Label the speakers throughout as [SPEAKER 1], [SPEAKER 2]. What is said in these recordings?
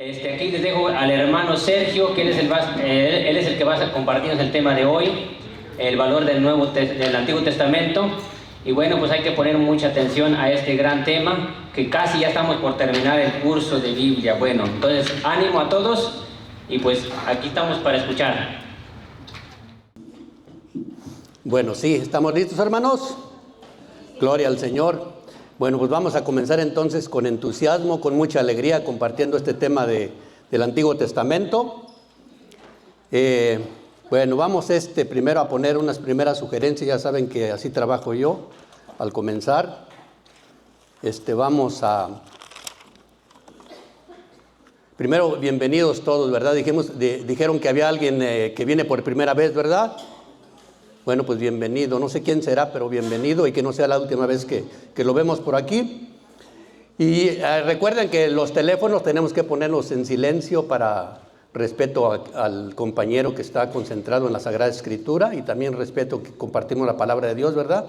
[SPEAKER 1] Aquí les dejo al hermano Sergio, que él es el que va a compartirnos el tema de hoy, el valor del Antiguo Testamento. Y bueno, pues hay que poner mucha atención a este gran tema, que casi ya estamos por terminar el curso de Biblia. Bueno, entonces ánimo a todos y pues aquí estamos para escuchar.
[SPEAKER 2] Bueno, sí, ¿estamos listos, hermanos? Gloria al Señor. Bueno, pues vamos a comenzar entonces con entusiasmo, con mucha alegría, compartiendo este tema del Antiguo Testamento. Bueno, vamos primero a poner unas primeras sugerencias. Ya saben que así trabajo yo al comenzar. Primero, bienvenidos todos, ¿verdad? Dijeron que había alguien que viene por primera vez, ¿verdad? Bueno, pues bienvenido. No sé quién será, pero bienvenido, y que no sea la última vez que lo vemos por aquí. Y recuerden que los teléfonos tenemos que ponerlos en silencio para respeto al compañero que está concentrado en la Sagrada Escritura, y también respeto que compartimos la palabra de Dios, ¿verdad?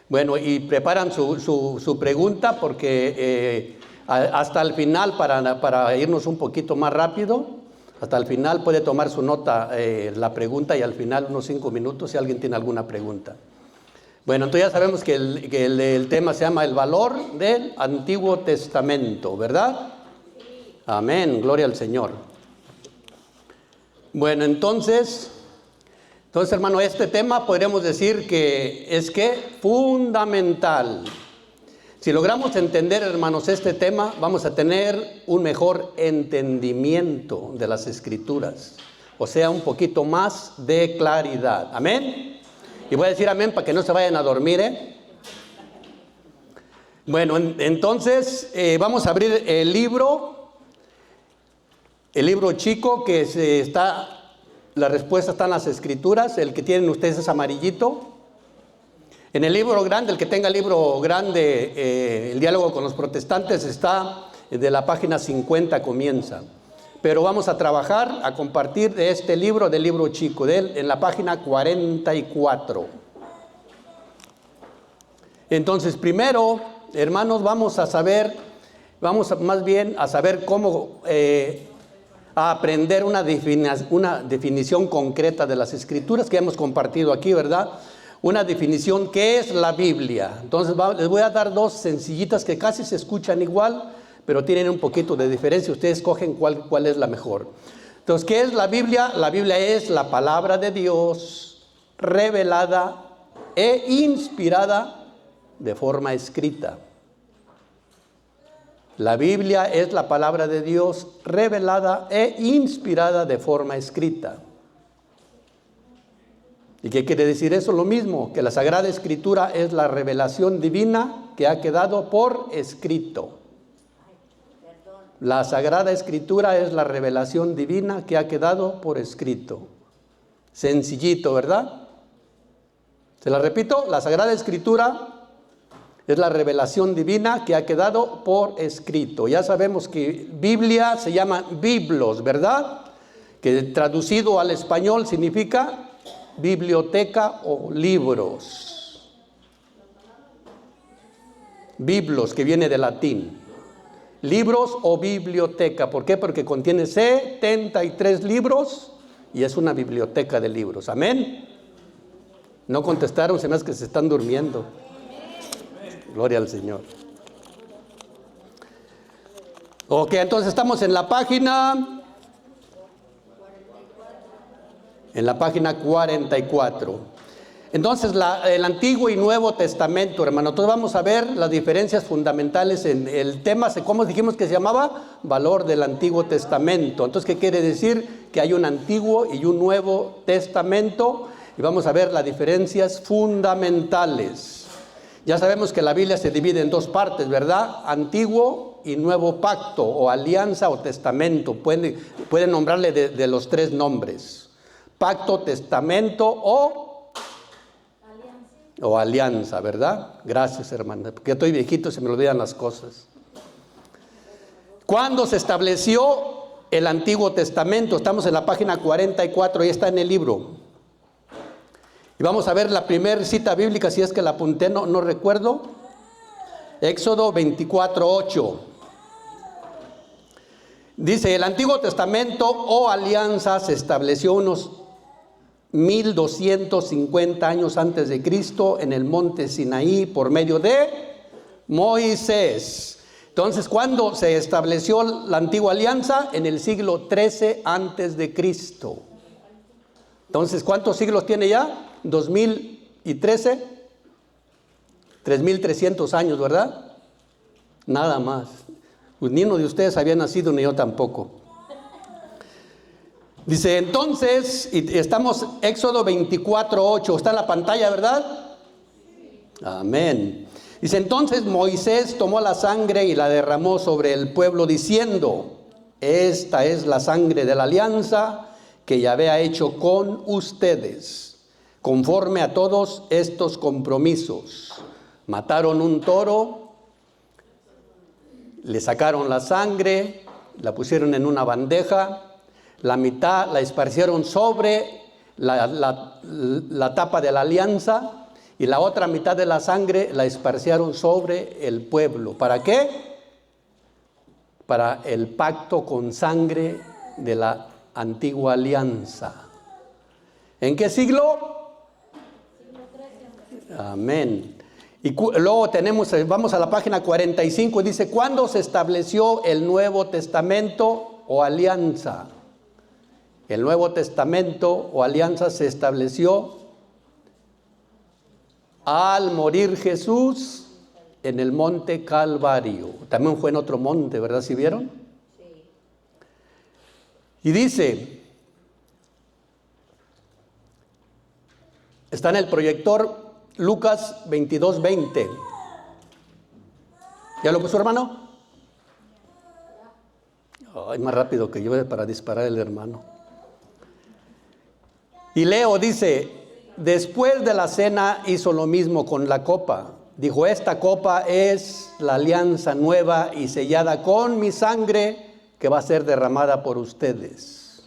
[SPEAKER 2] Bueno, y preparan su pregunta, porque hasta el final, para irnos un poquito más rápido, hasta el final puede tomar su nota la pregunta, y al final unos 5 minutos si alguien tiene alguna pregunta. Bueno, entonces ya sabemos que el tema se llama el valor del Antiguo Testamento, ¿verdad? Amén, gloria al Señor. Bueno, entonces hermano, este tema podríamos decir que es fundamental. Si logramos entender, hermanos, este tema, vamos a tener un mejor entendimiento de las Escrituras. O sea, un poquito más de claridad. ¿Amén? Y voy a decir amén para que no se vayan a dormir, ¿eh? Bueno, entonces vamos a abrir el libro chico, que la respuesta está en las Escrituras. El que tienen ustedes es amarillito. En el libro grande, el que tenga el libro grande, el diálogo con los protestantes, está de la página 50, comienza. Pero vamos a trabajar, a compartir de este libro, del libro chico, en la página 44. Entonces, primero, hermanos, vamos más bien a saber cómo a aprender una definición concreta de las Escrituras que hemos compartido aquí, ¿verdad? Una definición, ¿qué es la Biblia? Entonces les voy a dar dos sencillitas que casi se escuchan igual, pero tienen un poquito de diferencia. Ustedes escogen cuál es la mejor. Entonces, ¿qué es la Biblia? La Biblia es la palabra de Dios revelada e inspirada de forma escrita. La Biblia es la palabra de Dios revelada e inspirada de forma escrita. ¿Y qué quiere decir eso? Lo mismo, que la Sagrada Escritura es la revelación divina que ha quedado por escrito. La Sagrada Escritura es la revelación divina que ha quedado por escrito. Sencillito, ¿verdad? Se la repito, la Sagrada Escritura es la revelación divina que ha quedado por escrito. Ya sabemos que Biblia se llama biblos, ¿verdad? Que traducido al español significa biblioteca o libros. Biblos, que viene del latín. Libros o biblioteca. ¿Por qué? Porque contiene 73 libros y es una biblioteca de libros. Amén. No contestaron, se me hace que se están durmiendo. Gloria al Señor. Ok, entonces estamos en la página 44. Entonces, el Antiguo y Nuevo Testamento, hermano. Entonces vamos a ver las diferencias fundamentales en el tema. ¿Cómo dijimos que se llamaba? Valor del Antiguo Testamento. Entonces, ¿qué quiere decir? Que hay un Antiguo y un Nuevo Testamento. Y vamos a ver las diferencias fundamentales. Ya sabemos que la Biblia se divide en dos partes, ¿verdad? Antiguo y Nuevo Pacto, o alianza o testamento. Pueden nombrarle de los tres nombres. Pacto, testamento o alianza, ¿verdad? Gracias, hermana, porque estoy viejito, se me olvidan las cosas. ¿Cuándo se estableció el Antiguo Testamento? Estamos en la página 44, ya está en el libro. Y vamos a ver la primera cita bíblica, si es que la apunté, no recuerdo. Éxodo 24:8. Dice, el Antiguo Testamento o alianza se estableció unos 1250 años antes de Cristo en el monte Sinaí por medio de Moisés. Entonces, ¿cuándo se estableció la antigua alianza? En el siglo 13 antes de Cristo. Entonces, ¿cuántos siglos tiene ya? 2013, 3300 años, ¿verdad? Nada más. Pues ni uno de ustedes había nacido, ni yo tampoco. Dice, entonces, y estamos Éxodo 24:8, está en la pantalla, ¿verdad? Amén. Dice, entonces Moisés tomó la sangre y la derramó sobre el pueblo diciendo, esta es la sangre de la alianza que Yahvé ha hecho con ustedes, conforme a todos estos compromisos. Mataron un toro, le sacaron la sangre, la pusieron en una bandeja, la mitad la esparcieron sobre la tapa de la alianza y la otra mitad de la sangre la esparcieron sobre el pueblo. ¿Para qué? Para el pacto con sangre de la antigua alianza. ¿En qué siglo? Amén. Y luego vamos a la página 45, dice, ¿cuándo se estableció el Nuevo Testamento o alianza? El Nuevo Testamento o alianza se estableció al morir Jesús en el monte Calvario. También fue en otro monte, ¿verdad? ¿Sí vieron? Sí. Y dice, está en el proyector Lucas 22:20. ¿Ya lo puso, hermano? Ay, más rápido que yo para disparar el hermano. Y leo, dice, después de la cena hizo lo mismo con la copa. Dijo, esta copa es la alianza nueva y sellada con mi sangre que va a ser derramada por ustedes.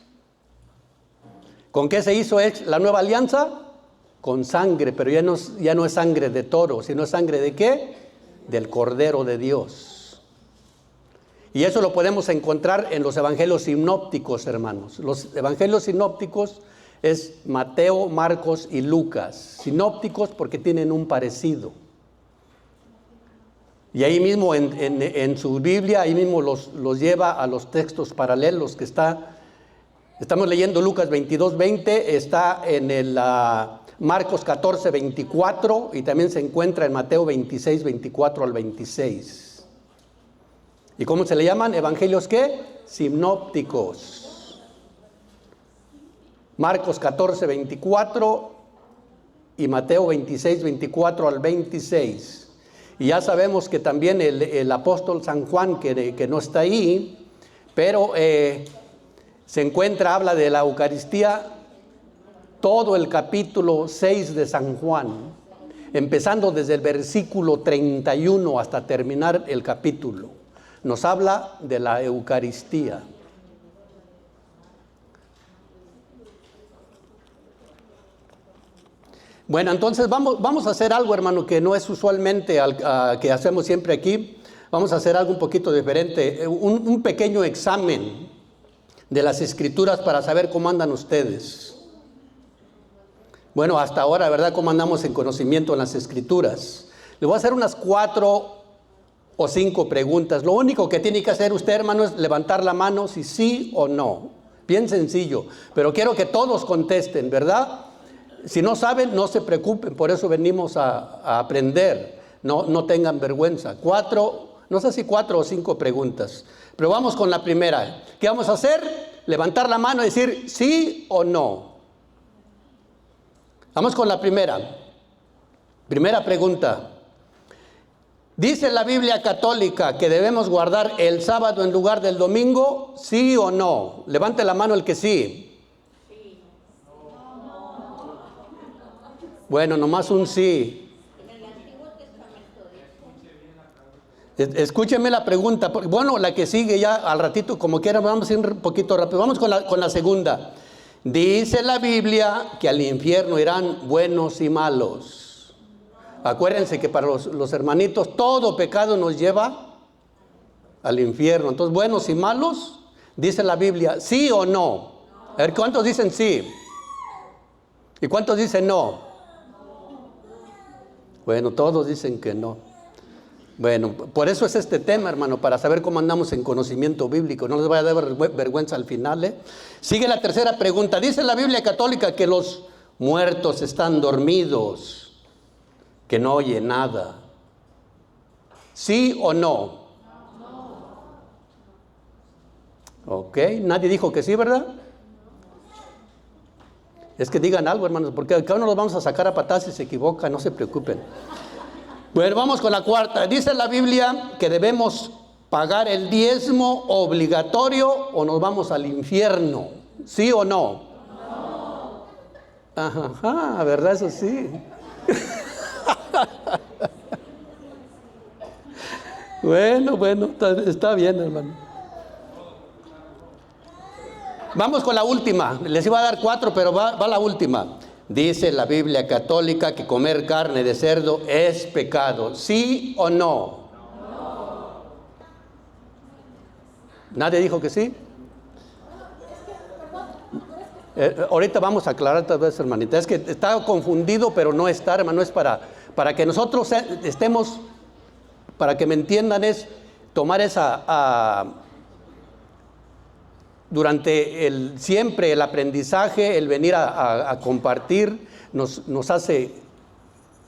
[SPEAKER 2] ¿Con qué se hizo la nueva alianza? Con sangre, pero ya no es sangre de toro, sino sangre ¿de qué? Del Cordero de Dios. Y eso lo podemos encontrar en los evangelios sinópticos, hermanos. Los evangelios sinópticos es Mateo, Marcos y Lucas. Sinópticos porque tienen un parecido. Y ahí mismo en su Biblia, ahí mismo los lleva a los textos paralelos que estamos leyendo Lucas 22:20, está en el Marcos 14:24 y también se encuentra en Mateo 26:24 al 26. ¿Y cómo se le llaman? ¿Evangelios qué? Sinópticos. Marcos 14:24 y Mateo 26:24 al 26. Y ya sabemos que también el apóstol San Juan, que no está ahí, pero se encuentra, habla de la Eucaristía, todo el capítulo 6 de San Juan, empezando desde el versículo 31 hasta terminar el capítulo. Nos habla de la Eucaristía. Bueno, entonces vamos a hacer algo, hermano, que no es usualmente que hacemos siempre aquí. Vamos a hacer algo un poquito diferente, un pequeño examen de las Escrituras para saber cómo andan ustedes. Bueno, hasta ahora, ¿verdad? ¿Cómo andamos en conocimiento en las Escrituras? Le voy a hacer unas 4 o 5 preguntas. Lo único que tiene que hacer usted, hermano, es levantar la mano si sí o no. Bien sencillo, pero quiero que todos contesten, ¿verdad? Si no saben, no se preocupen, por eso venimos a aprender. No tengan vergüenza. 4, no sé si 4 o 5 preguntas. Pero vamos con la primera. ¿Qué vamos a hacer? Levantar la mano y decir sí o no. Vamos con la primera. Primera pregunta. ¿Dice la Biblia católica que debemos guardar el sábado en lugar del domingo? ¿Sí o no? Levante la mano el que sí. Bueno, nomás un sí. Escúcheme la pregunta. Bueno, la que sigue ya al ratito, como quiera, vamos a ir un poquito rápido. Vamos con la segunda. Dice la Biblia que al infierno irán buenos y malos. Acuérdense que para los hermanitos todo pecado nos lleva al infierno. Entonces, buenos y malos. Dice la Biblia, ¿sí o no? A ver, ¿cuántos dicen sí? ¿Y cuántos dicen no? Bueno, todos dicen que no. Bueno, por eso es este tema, hermano, para saber cómo andamos en conocimiento bíblico. No les vaya a dar vergüenza al final, ¿eh? Sigue la tercera pregunta. Dice la Biblia católica que los muertos están dormidos, que no oyen nada. ¿Sí o no? Ok, nadie dijo que sí, ¿verdad? Es que digan algo, hermanos, porque cada uno los vamos a sacar a patadas si se equivoca, no se preocupen. Bueno, vamos con la cuarta. Dice la Biblia que debemos pagar el diezmo obligatorio o nos vamos al infierno. ¿Sí o no? Ajá, ¿verdad? Eso sí. Bueno, está bien, hermano. Vamos con la última. Les iba a dar 4, pero va la última. Dice la Biblia católica que comer carne de cerdo es pecado. ¿Sí o no? ¿Nadie dijo que sí? Ahorita vamos a aclarar tal vez, hermanita. Es que está confundido, pero no está, hermano. Es para que nosotros estemos, para que me entiendan, es tomar durante siempre el aprendizaje, el venir a compartir, nos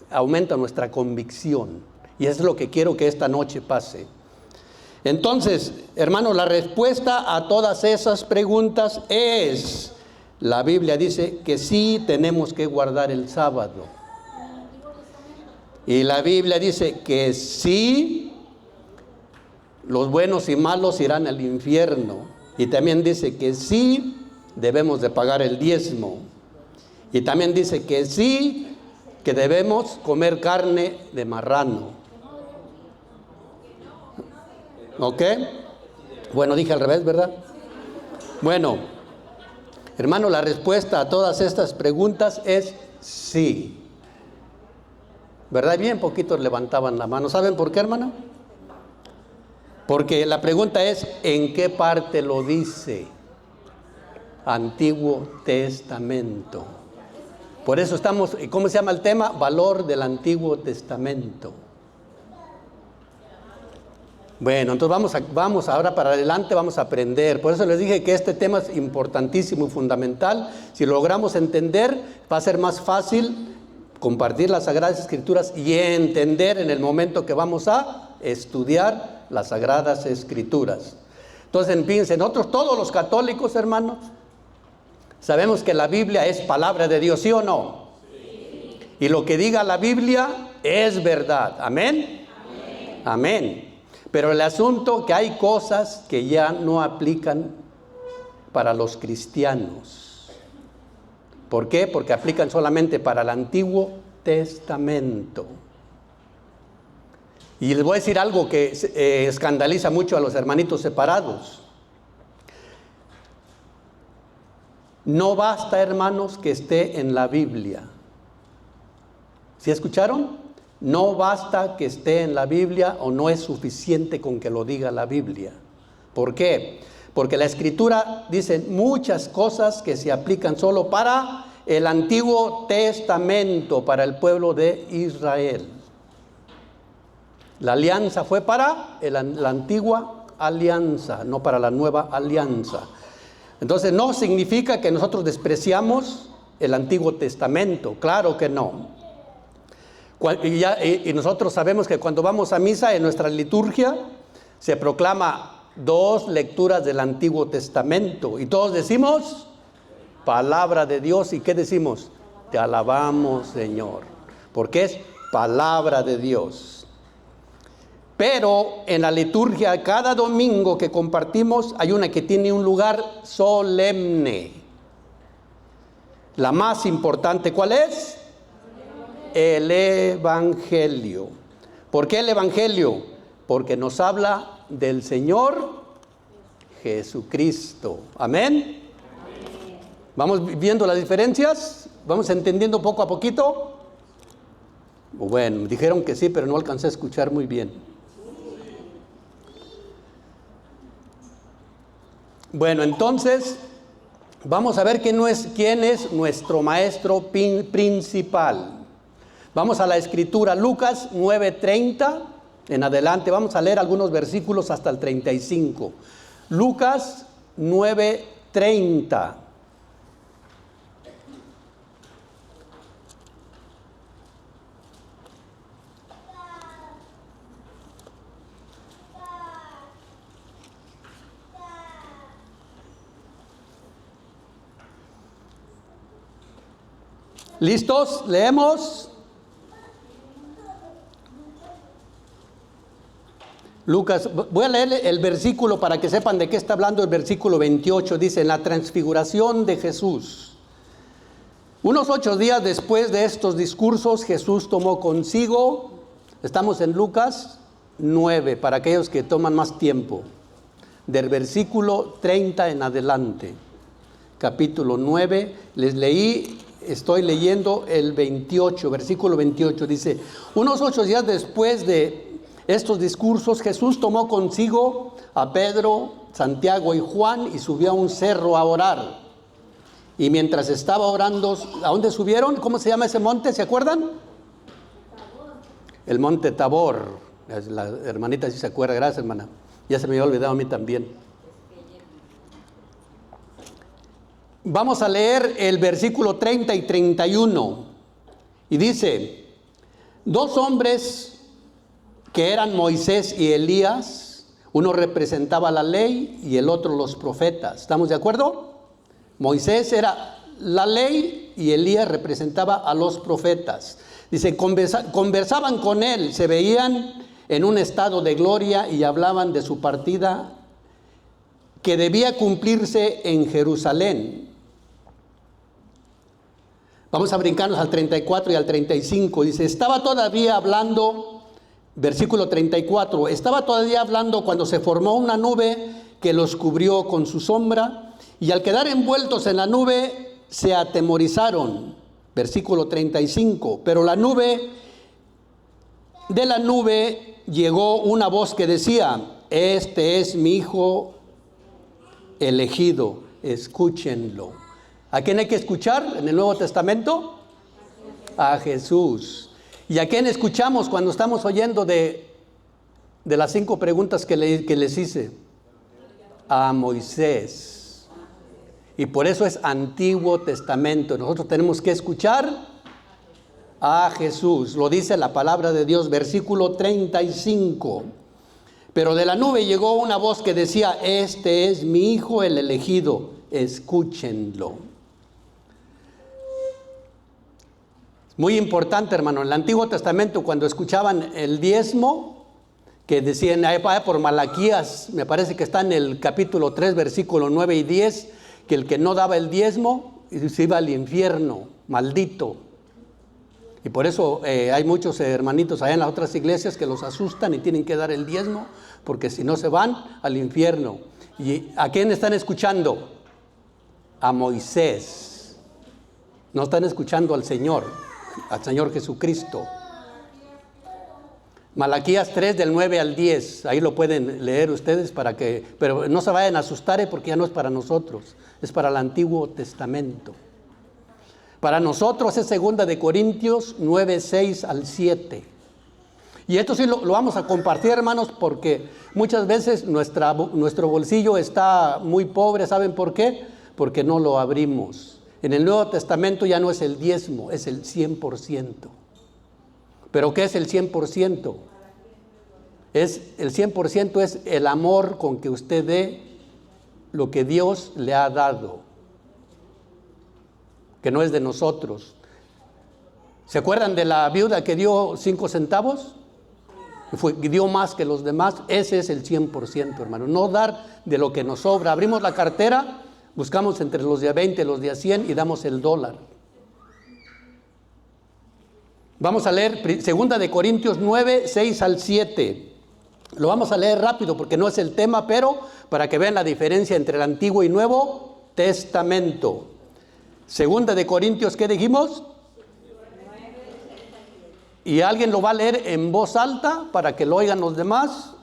[SPEAKER 2] aumenta nuestra convicción. Y eso es lo que quiero que esta noche pase. Entonces, hermanos, la respuesta a todas esas preguntas es, la Biblia dice que sí tenemos que guardar el sábado. Y la Biblia dice que sí, los buenos y malos irán al infierno. Y también dice que sí debemos de pagar el diezmo. Y también dice que sí que debemos comer carne de marrano. ¿Ok? Bueno, dije al revés, ¿verdad? Bueno, hermano, la respuesta a todas estas preguntas es sí. ¿Verdad? Bien poquitos levantaban la mano. ¿Saben por qué, hermano? Porque la pregunta es, ¿en qué parte lo dice? Antiguo Testamento. Por eso estamos, ¿cómo se llama el tema? Valor del Antiguo Testamento. Bueno, entonces vamos ahora para adelante, vamos a aprender. Por eso les dije que este tema es importantísimo y fundamental. Si lo logramos entender, va a ser más fácil compartir las Sagradas Escrituras y entender en el momento que vamos a estudiar las Sagradas Escrituras. Entonces, fíjense, nosotros todos los católicos, hermanos, sabemos que la Biblia es palabra de Dios, ¿sí o no? Sí. Y lo que diga la Biblia es verdad, ¿amén? Amén. Amén. Pero el asunto que hay cosas que ya no aplican para los cristianos. ¿Por qué? Porque aplican solamente para el Antiguo Testamento. Y les voy a decir algo que escandaliza mucho a los hermanitos separados. No basta, hermanos, que esté en la Biblia. ¿Sí escucharon? No basta que esté en la Biblia o no es suficiente con que lo diga la Biblia. ¿Por qué? Porque la Escritura dice muchas cosas que se aplican solo para el Antiguo Testamento, para el pueblo de Israel. La alianza fue para la antigua alianza, no para la nueva alianza. Entonces no significa que nosotros despreciamos el Antiguo Testamento, claro que no. Y nosotros sabemos que cuando vamos a misa en nuestra liturgia se proclama 2 lecturas del Antiguo Testamento y todos decimos palabra de Dios. ¿Y qué decimos? Te alabamos, Señor, porque es palabra de Dios. Pero en la liturgia, cada domingo que compartimos, hay una que tiene un lugar solemne. La más importante, ¿cuál es? El Evangelio. ¿Por qué el Evangelio? Porque nos habla del Señor Jesucristo. ¿Amén? ¿Vamos viendo las diferencias? ¿Vamos entendiendo poco a poquito? Bueno, dijeron que sí, pero no alcancé a escuchar muy bien. Bueno, entonces vamos a ver quién es nuestro maestro principal. Vamos a la escritura, Lucas 9:30 en adelante. Vamos a leer algunos versículos hasta el 35. Lucas 9:30. ¿Listos? ¿Leemos? Lucas, voy a leer el versículo para que sepan de qué está hablando el versículo 28. Dice, en la transfiguración de Jesús. Unos 8 días después de estos discursos, Jesús tomó consigo, estamos en Lucas 9, para aquellos que toman más tiempo, del versículo 30 en adelante. Capítulo 9, les leí. Estoy leyendo el 28, versículo 28, dice, unos 8 días después de estos discursos, Jesús tomó consigo a Pedro, Santiago y Juan y subió a un cerro a orar. Y mientras estaba orando, ¿a dónde subieron? ¿Cómo se llama ese monte? ¿Se acuerdan? El monte Tabor. La hermanita sí se acuerda, gracias hermana. Ya se me había olvidado a mí también. Vamos a leer el versículo 30 y 31. Y dice, 2 hombres que eran Moisés y Elías, uno representaba la ley y el otro los profetas. ¿Estamos de acuerdo? Moisés era la ley y Elías representaba a los profetas. Dice, conversaban con él, se veían en un estado de gloria y hablaban de su partida que debía cumplirse en Jerusalén. Vamos a brincarnos al 34 y al 35. Dice, estaba todavía hablando, versículo 34, estaba todavía hablando cuando se formó una nube que los cubrió con su sombra, y al quedar envueltos en la nube se atemorizaron. Versículo 35, pero de la nube llegó una voz que decía, este es mi hijo elegido, escúchenlo. ¿A quién hay que escuchar en el Nuevo Testamento? A Jesús. ¿Y a quién escuchamos cuando estamos oyendo de las 5 preguntas que les hice? A Moisés. Y por eso es Antiguo Testamento. Nosotros tenemos que escuchar a Jesús. Lo dice la palabra de Dios, versículo 35. Pero de la nube llegó una voz que decía, este es mi hijo el elegido, escúchenlo. Muy importante, hermano, en el Antiguo Testamento cuando escuchaban el diezmo, que decían por Malaquías, me parece que está en el capítulo 3, versículo 9 y 10, que el que no daba el diezmo se iba al infierno, maldito. Y por eso hay muchos hermanitos allá en las otras iglesias que los asustan y tienen que dar el diezmo, porque si no se van al infierno. ¿Y a quién están escuchando? A Moisés. No están escuchando al Señor Jesucristo. Malaquías 3 del 9 al 10, ahí lo pueden leer ustedes pero no se vayan a asustar porque ya no es para nosotros, es para el Antiguo Testamento. Para nosotros es 2 de Corintios 9, 6 al 7. Y esto sí lo vamos a compartir, hermanos, porque muchas veces nuestro bolsillo está muy pobre. ¿Saben por qué? Porque no lo abrimos. En el Nuevo Testamento ya no es el diezmo, es el 100%. ¿Pero qué es el 100%? El 100% es el amor con que usted dé lo que Dios le ha dado, que no es de nosotros. ¿Se acuerdan de la viuda que dio 5 centavos? Dio más que los demás. Ese es el 100%, hermano. No dar de lo que nos sobra. Abrimos la cartera, buscamos entre los de 20 y los de 100 y damos el dólar. Vamos a leer 2 de Corintios 9, 6 al 7. Lo vamos a leer rápido porque no es el tema, pero para que vean la diferencia entre el Antiguo y Nuevo Testamento. 2 de Corintios, ¿qué dijimos? Y alguien lo va a leer en voz alta para que lo oigan los demás.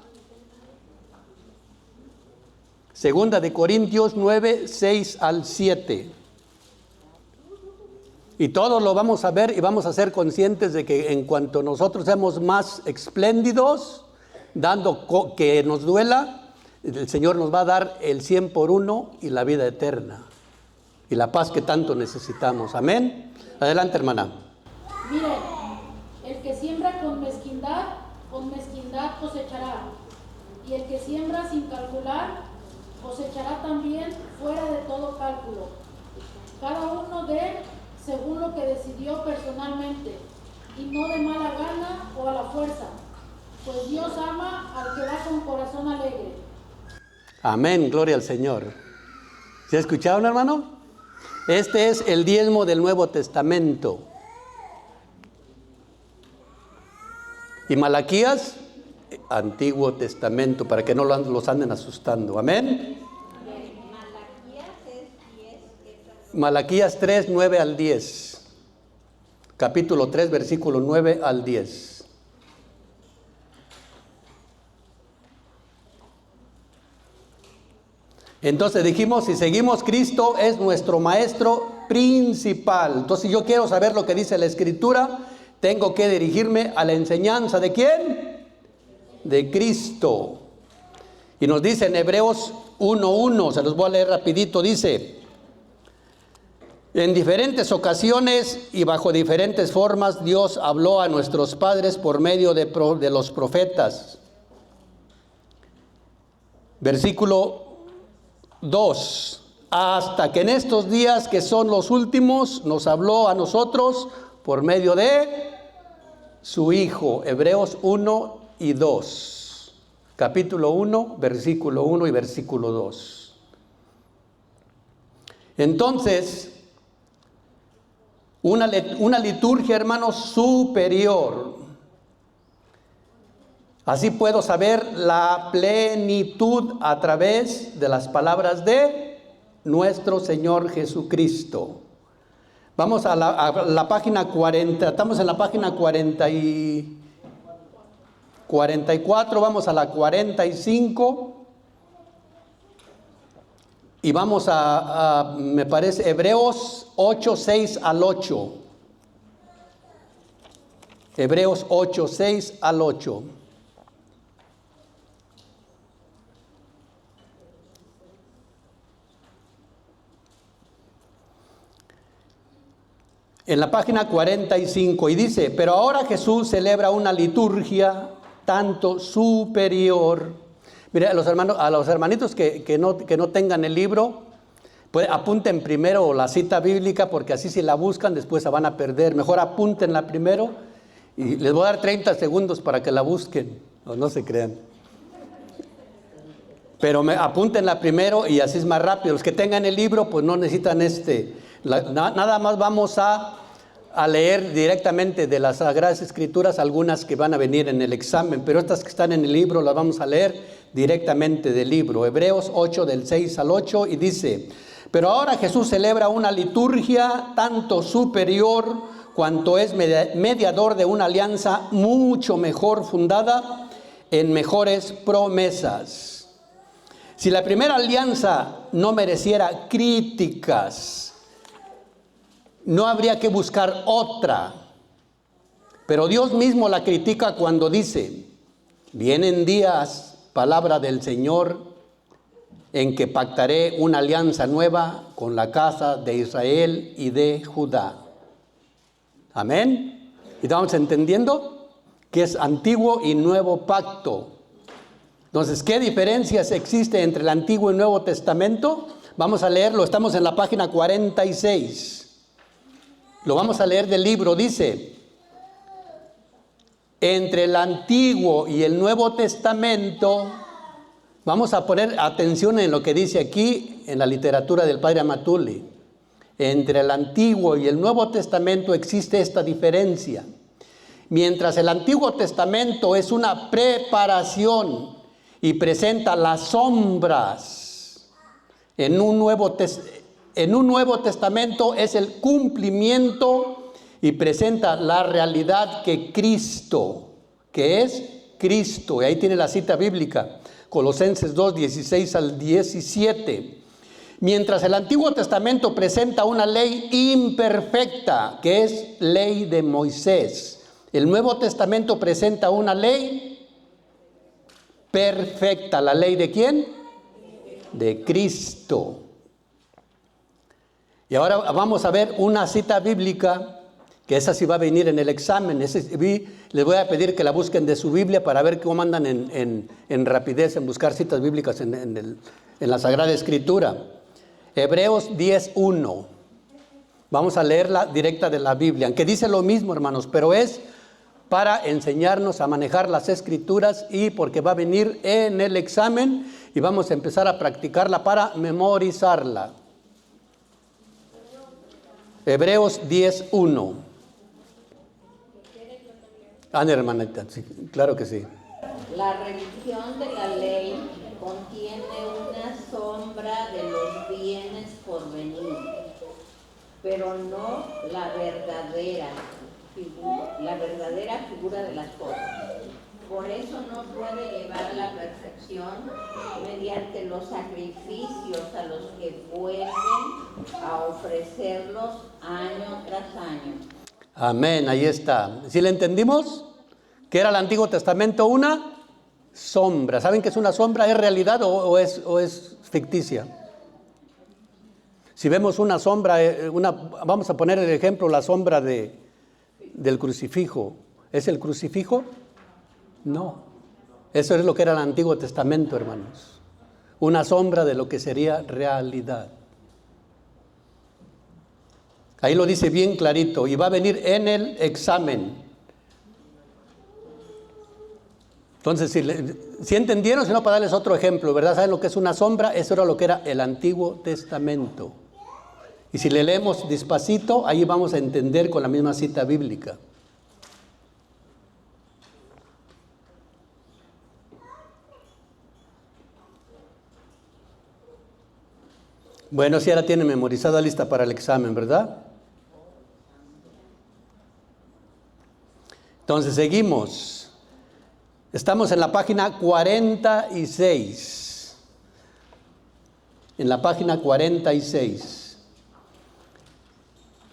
[SPEAKER 2] Segunda de Corintios 9, 6 al 7. Y todos lo vamos a ver y vamos a ser conscientes de que en cuanto nosotros seamos más espléndidos, dando que nos duela, el Señor nos va a dar el 100 por 1 y la vida eterna. Y la paz que tanto necesitamos. Amén. Adelante, hermana.
[SPEAKER 3] Miren, el que siembra con mezquindad cosechará. Y el que siembra sin calcular, cosechará también fuera de todo cálculo. Cada uno dé según lo que decidió personalmente, y no de mala gana o a la fuerza, pues Dios ama al que da con corazón alegre.
[SPEAKER 2] Amén, gloria al Señor. ¿Se ha escuchado, hermano? Este es el diezmo del Nuevo Testamento. Y Malaquías, Antiguo Testamento, para que no los anden asustando. Amén. Malaquías 3, 9 al 10. Capítulo 3, versículo 9 al 10. Entonces dijimos, si seguimos, Cristo es nuestro maestro principal. Entonces, si yo quiero saber lo que dice la Escritura, tengo que dirigirme a la enseñanza ¿de quién? De Cristo. Y nos dice en Hebreos 1:1, se los voy a leer rapidito, dice: en diferentes ocasiones y bajo diferentes formas Dios habló a nuestros padres por medio de los profetas. Versículo 2. Hasta que en estos días que son los últimos nos habló a nosotros por medio de su Hijo. Hebreos 1 y 2. Capítulo 1, versículo 1 y versículo 2. Entonces, una liturgia, hermanos, superior. Así puedo saber la plenitud a través de las palabras de nuestro Señor Jesucristo. Vamos a la página 40, estamos en la página 44, vamos a la 45 y vamos me parece, Hebreos 8, 6 al 8. Hebreos 8, 6 al 8. En la página 45, y dice: pero ahora Jesús celebra una liturgia tanto superior. Mire, a los hermanitos que no tengan el libro, pues apunten primero la cita bíblica, porque así si la buscan después se van a perder. Mejor apúntenla primero y les voy a dar 30 segundos para que la busquen, no se crean. Pero apúntenla primero y así es más rápido. Los que tengan el libro pues no necesitan nada más vamos a leer directamente de las Sagradas Escrituras algunas que van a venir en el examen, pero estas que están en el libro las vamos a leer directamente del libro. Hebreos 8 del 6 al 8 y dice: pero ahora Jesús celebra una liturgia tanto superior cuanto es mediador de una alianza mucho mejor fundada en mejores promesas. Si la primera alianza no mereciera críticas, no habría que buscar otra. Pero Dios mismo la critica cuando dice: vienen días, palabra del Señor, en que pactaré una alianza nueva con la casa de Israel y de Judá. Amén. ¿Y estamos entendiendo que es antiguo y nuevo pacto? Entonces, ¿qué diferencias existe entre el Antiguo y Nuevo Testamento? Vamos a leerlo, estamos en la página 46. Lo vamos a leer del libro, dice: entre el Antiguo y el Nuevo Testamento, vamos a poner atención en lo que dice aquí en la literatura del Padre Amatulli. Entre el Antiguo y el Nuevo Testamento existe esta diferencia. Mientras el Antiguo Testamento es una preparación y presenta las sombras, en un Nuevo Testamento es el cumplimiento y presenta la realidad que es Cristo. Y ahí tiene la cita bíblica. Colosenses 2, 16 al 17. Mientras el Antiguo Testamento presenta una ley imperfecta, que es ley de Moisés, el Nuevo Testamento presenta una ley perfecta. ¿La ley de quién? De Cristo. Y ahora vamos a ver una cita bíblica, que esa sí va a venir en el examen. Les voy a pedir que la busquen de su Biblia para ver cómo andan en rapidez en buscar citas bíblicas en la Sagrada Escritura. Hebreos 10:1. Vamos a leerla directa de la Biblia, aunque dice lo mismo, hermanos, pero es para enseñarnos a manejar las Escrituras y porque va a venir en el examen y vamos a empezar a practicarla para memorizarla. Hebreos 10:1. Hermanita, sí, claro que sí.
[SPEAKER 4] La religión de la ley contiene una sombra de los bienes por venir, pero no la verdadera figura de las cosas. Por eso no puede llevar a la perfección mediante los sacrificios a los que vuelven a ofrecerlos año tras año.
[SPEAKER 2] Amén, ahí está. ¿Sí le entendimos? ¿Qué era el Antiguo Testamento? Una sombra. ¿Saben qué es una sombra? ¿Es realidad o es ficticia? Si vemos una sombra, vamos a poner el ejemplo, la sombra del crucifijo. ¿Es el crucifijo? No. Eso es lo que era el Antiguo Testamento, hermanos. Una sombra de lo que sería realidad. Ahí lo dice bien clarito y va a venir en el examen. Entonces, si entendieron, si no, para darles otro ejemplo, ¿verdad? ¿Saben lo que es una sombra? Eso era lo que era el Antiguo Testamento. Y si le leemos despacito, ahí vamos a entender con la misma cita bíblica. Bueno, si ahora tiene memorizada, lista para el examen, ¿verdad? Entonces, seguimos. Estamos en la página 46. En la página 46.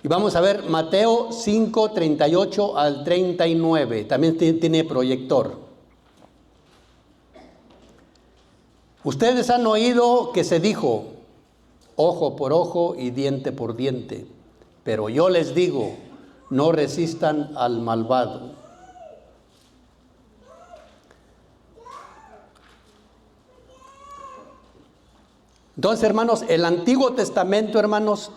[SPEAKER 2] Y vamos a ver Mateo 5, 38 al 39. También tiene proyector. Ustedes han oído que se dijo, ojo por ojo y diente por diente. Pero yo les digo, no resistan al malvado. Entonces, hermanos, el Antiguo Testamento, hermanos,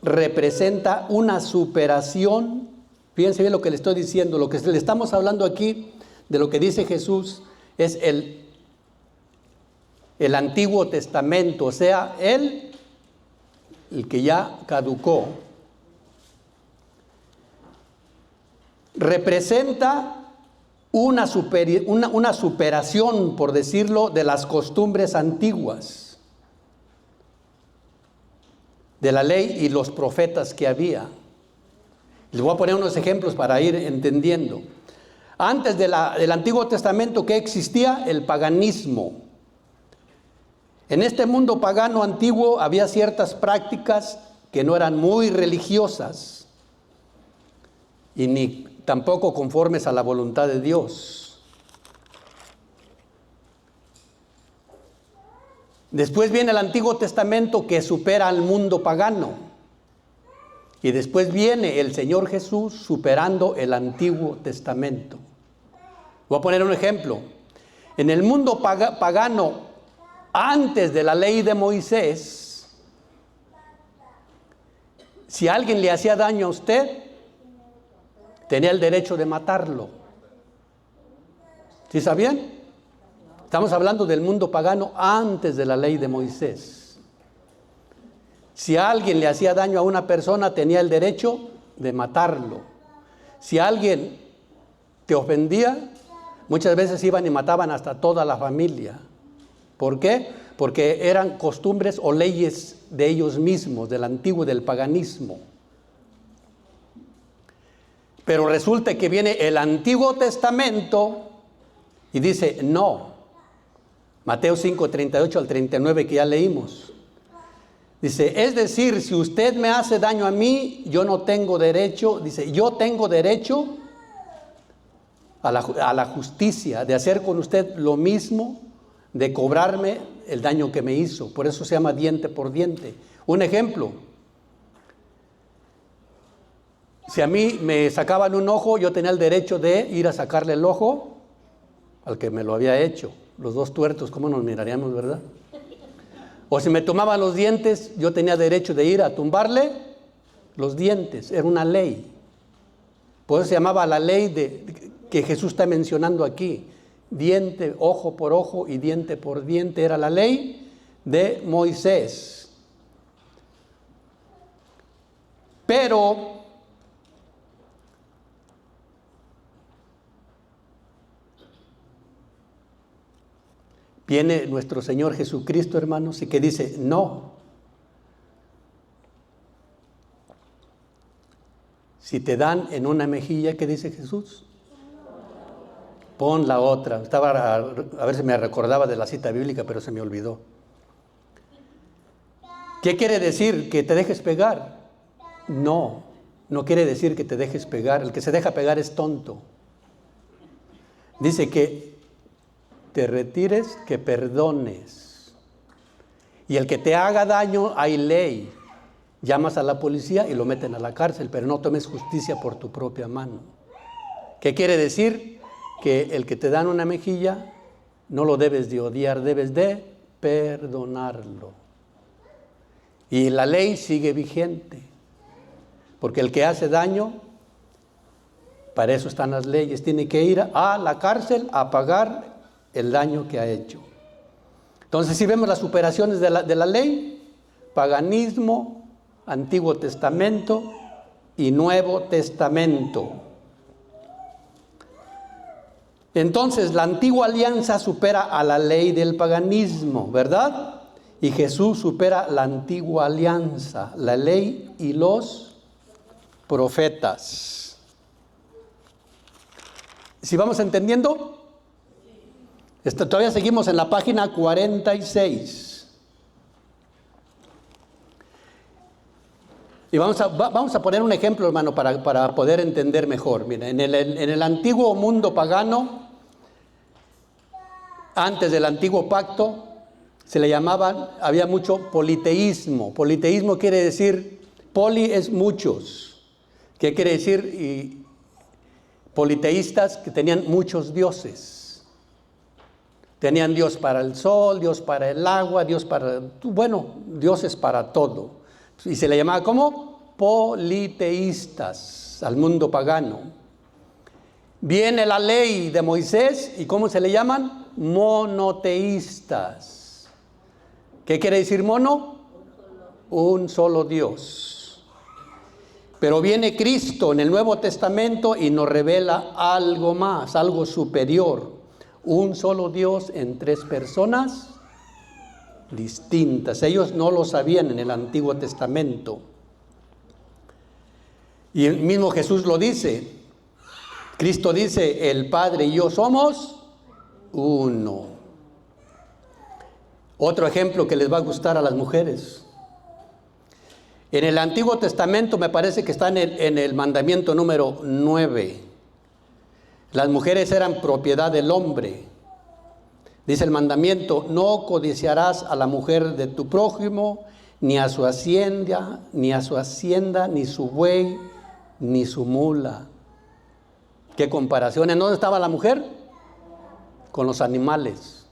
[SPEAKER 2] representa una superación. Fíjense bien lo que le estoy diciendo. Lo que le estamos hablando aquí, de lo que dice Jesús, es el Antiguo Testamento, o sea, el que ya caducó. Representa una superación, por decirlo, de las costumbres antiguas, de la ley y los profetas que había. Les voy a poner unos ejemplos para ir entendiendo. Antes del Antiguo Testamento, ¿qué existía? El paganismo. En este mundo pagano antiguo había ciertas prácticas que no eran muy religiosas y ni tampoco conformes a la voluntad de Dios. Después viene el Antiguo Testamento que supera al mundo pagano. Y después viene el Señor Jesús superando el Antiguo Testamento. Voy a poner un ejemplo. En el mundo pagano, antes de la ley de Moisés, si alguien le hacía daño a usted, tenía el derecho de matarlo. ¿Sí sabían? Estamos hablando del mundo pagano antes de la ley de Moisés. Si alguien le hacía daño a una persona, tenía el derecho de matarlo. Si alguien te ofendía, muchas veces iban y mataban hasta toda la familia. ¿Por qué? Porque eran costumbres o leyes de ellos mismos, del antiguo, del paganismo. Pero resulta que viene el Antiguo Testamento y dice, no, Mateo 5, 38 al 39 que ya leímos. Dice, es decir, si usted me hace daño a mí, yo no tengo derecho, dice, yo tengo derecho a la justicia, de hacer con usted lo mismo, de cobrarme el daño que me hizo. Por eso se llama diente por diente. Un ejemplo, si a mí me sacaban un ojo, yo tenía el derecho de ir a sacarle el ojo al que me lo había hecho. Los dos tuertos, ¿cómo nos miraríamos, verdad? O si me tomaban los dientes, yo tenía derecho de ir a tumbarle los dientes. Era una ley. Por eso se llamaba la ley que Jesús está mencionando aquí. Diente, ojo por ojo y diente por diente. Era la ley de Moisés. Pero viene nuestro Señor Jesucristo, hermanos, y que dice, no. Si te dan en una mejilla, ¿qué dice Jesús? Pon la otra. Estaba a ver si me recordaba de la cita bíblica, pero se me olvidó. ¿Qué quiere decir? ¿Que te dejes pegar? No, no quiere decir que te dejes pegar. El que se deja pegar es tonto. Dice que te retires, que perdones. Y el que te haga daño, hay ley. Llamas a la policía y lo meten a la cárcel, pero no tomes justicia por tu propia mano. ¿Qué quiere decir? Que el que te dan una mejilla, no lo debes de odiar, debes de perdonarlo. Y la ley sigue vigente. Porque el que hace daño, para eso están las leyes, tiene que ir a la cárcel a pagar el daño que ha hecho. Entonces, si vemos las superaciones de la ley, paganismo, Antiguo Testamento y Nuevo Testamento. Entonces, la antigua alianza supera a la ley del paganismo, ¿verdad? Y Jesús supera la antigua alianza, la ley y los profetas. ¿Sí vamos entendiendo? Todavía seguimos en la página 46. Y vamos a poner un ejemplo, hermano, para poder entender mejor. Mira, en el antiguo mundo pagano, antes del antiguo pacto, se le llamaban, había mucho politeísmo. Politeísmo quiere decir, poli es muchos. ¿Qué quiere decir? Politeístas que tenían muchos dioses. Tenían Dios para el sol, Dios para el agua, dioses para todo. Y se le llamaba ¿cómo? Politeístas al mundo pagano. Viene la ley de Moisés y ¿cómo se le llaman? Monoteístas. ¿Qué quiere decir mono? Un solo Dios. Pero viene Cristo en el Nuevo Testamento y nos revela algo más, algo superior. Un solo Dios en tres personas distintas. Ellos no lo sabían en el Antiguo Testamento. Y el mismo Jesús lo dice. Cristo dice, el Padre y yo somos uno. Otro ejemplo que les va a gustar a las mujeres. En el Antiguo Testamento me parece que está en el mandamiento número 9. Las mujeres eran propiedad del hombre. Dice el mandamiento, no codiciarás a la mujer de tu prójimo, ni a su hacienda, ni su buey, ni su mula. ¿Qué comparación? ¿En dónde estaba la mujer? Con los animales.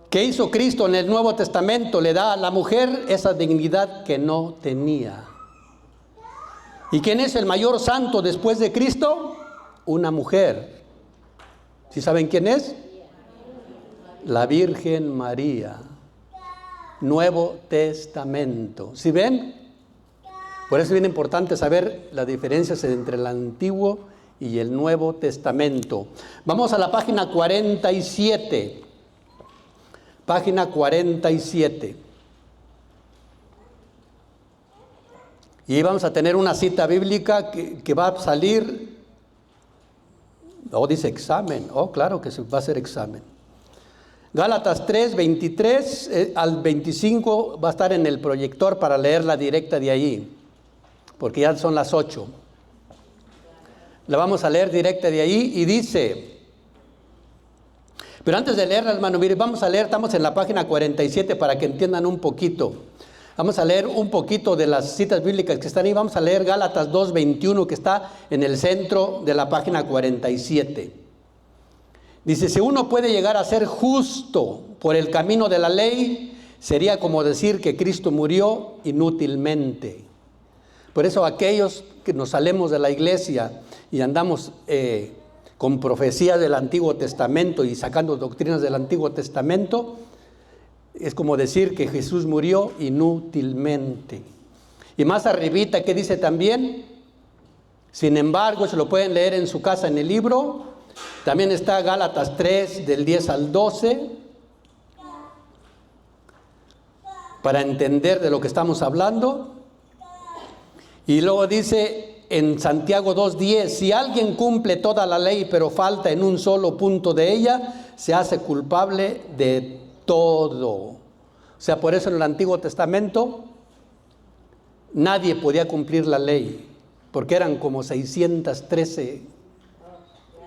[SPEAKER 2] ¿Qué hizo Cristo en el Nuevo Testamento? Le da a la mujer esa dignidad que no tenía. ¿Y quién es el mayor santo después de Cristo? Una mujer. ¿Sí saben quién es? La Virgen María. Nuevo Testamento. ¿Sí ven? Por eso es bien importante saber las diferencias entre el Antiguo y el Nuevo Testamento. Vamos a la página 47. Página 47. Y vamos a tener una cita bíblica que va a salir Oh, dice examen. Oh, claro que se va a hacer examen. Gálatas 3, 23 al 25 va a estar en el proyector para leerla directa de allí, porque ya son las 8. La vamos a leer directa de allí y dice, pero antes de leerla, hermano, mire, vamos a leer, estamos en la página 47 para que entiendan un poquito. Vamos a leer un poquito de las citas bíblicas que están ahí. Vamos a leer Gálatas 2, 21, que está en el centro de la página 47. Dice, si uno puede llegar a ser justo por el camino de la ley, sería como decir que Cristo murió inútilmente. Por eso aquellos que nos salemos de la iglesia y andamos con profecías del Antiguo Testamento y sacando doctrinas del Antiguo Testamento, es como decir que Jesús murió inútilmente. Y más arribita, ¿qué dice también? Sin embargo, se lo pueden leer en su casa en el libro. También está Gálatas 3, del 10 al 12, para entender de lo que estamos hablando. Y luego dice en Santiago 2:10, si alguien cumple toda la ley pero falta en un solo punto de ella, se hace culpable de todo. O sea, por eso en el Antiguo Testamento nadie podía cumplir la ley, porque eran como 613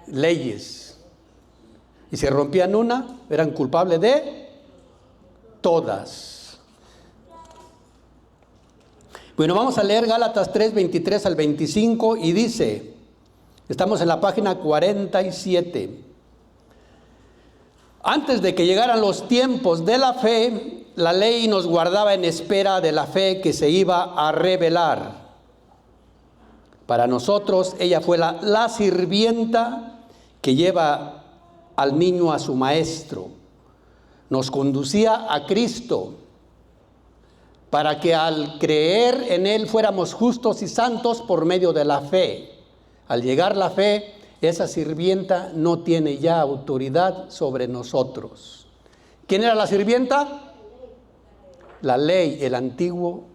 [SPEAKER 2] leyes. Y si rompían una, eran culpables de todas. Bueno, vamos a leer Gálatas 3, 23 al 25 y dice, estamos en la página 47. Antes de que llegaran los tiempos de la fe, la ley nos guardaba en espera de la fe que se iba a revelar. Para nosotros, ella fue la sirvienta que lleva al niño a su maestro. Nos conducía a Cristo para que al creer en Él fuéramos justos y santos por medio de la fe. Al llegar la fe, esa sirvienta no tiene ya autoridad sobre nosotros. ¿Quién era la sirvienta? La ley, el Antiguo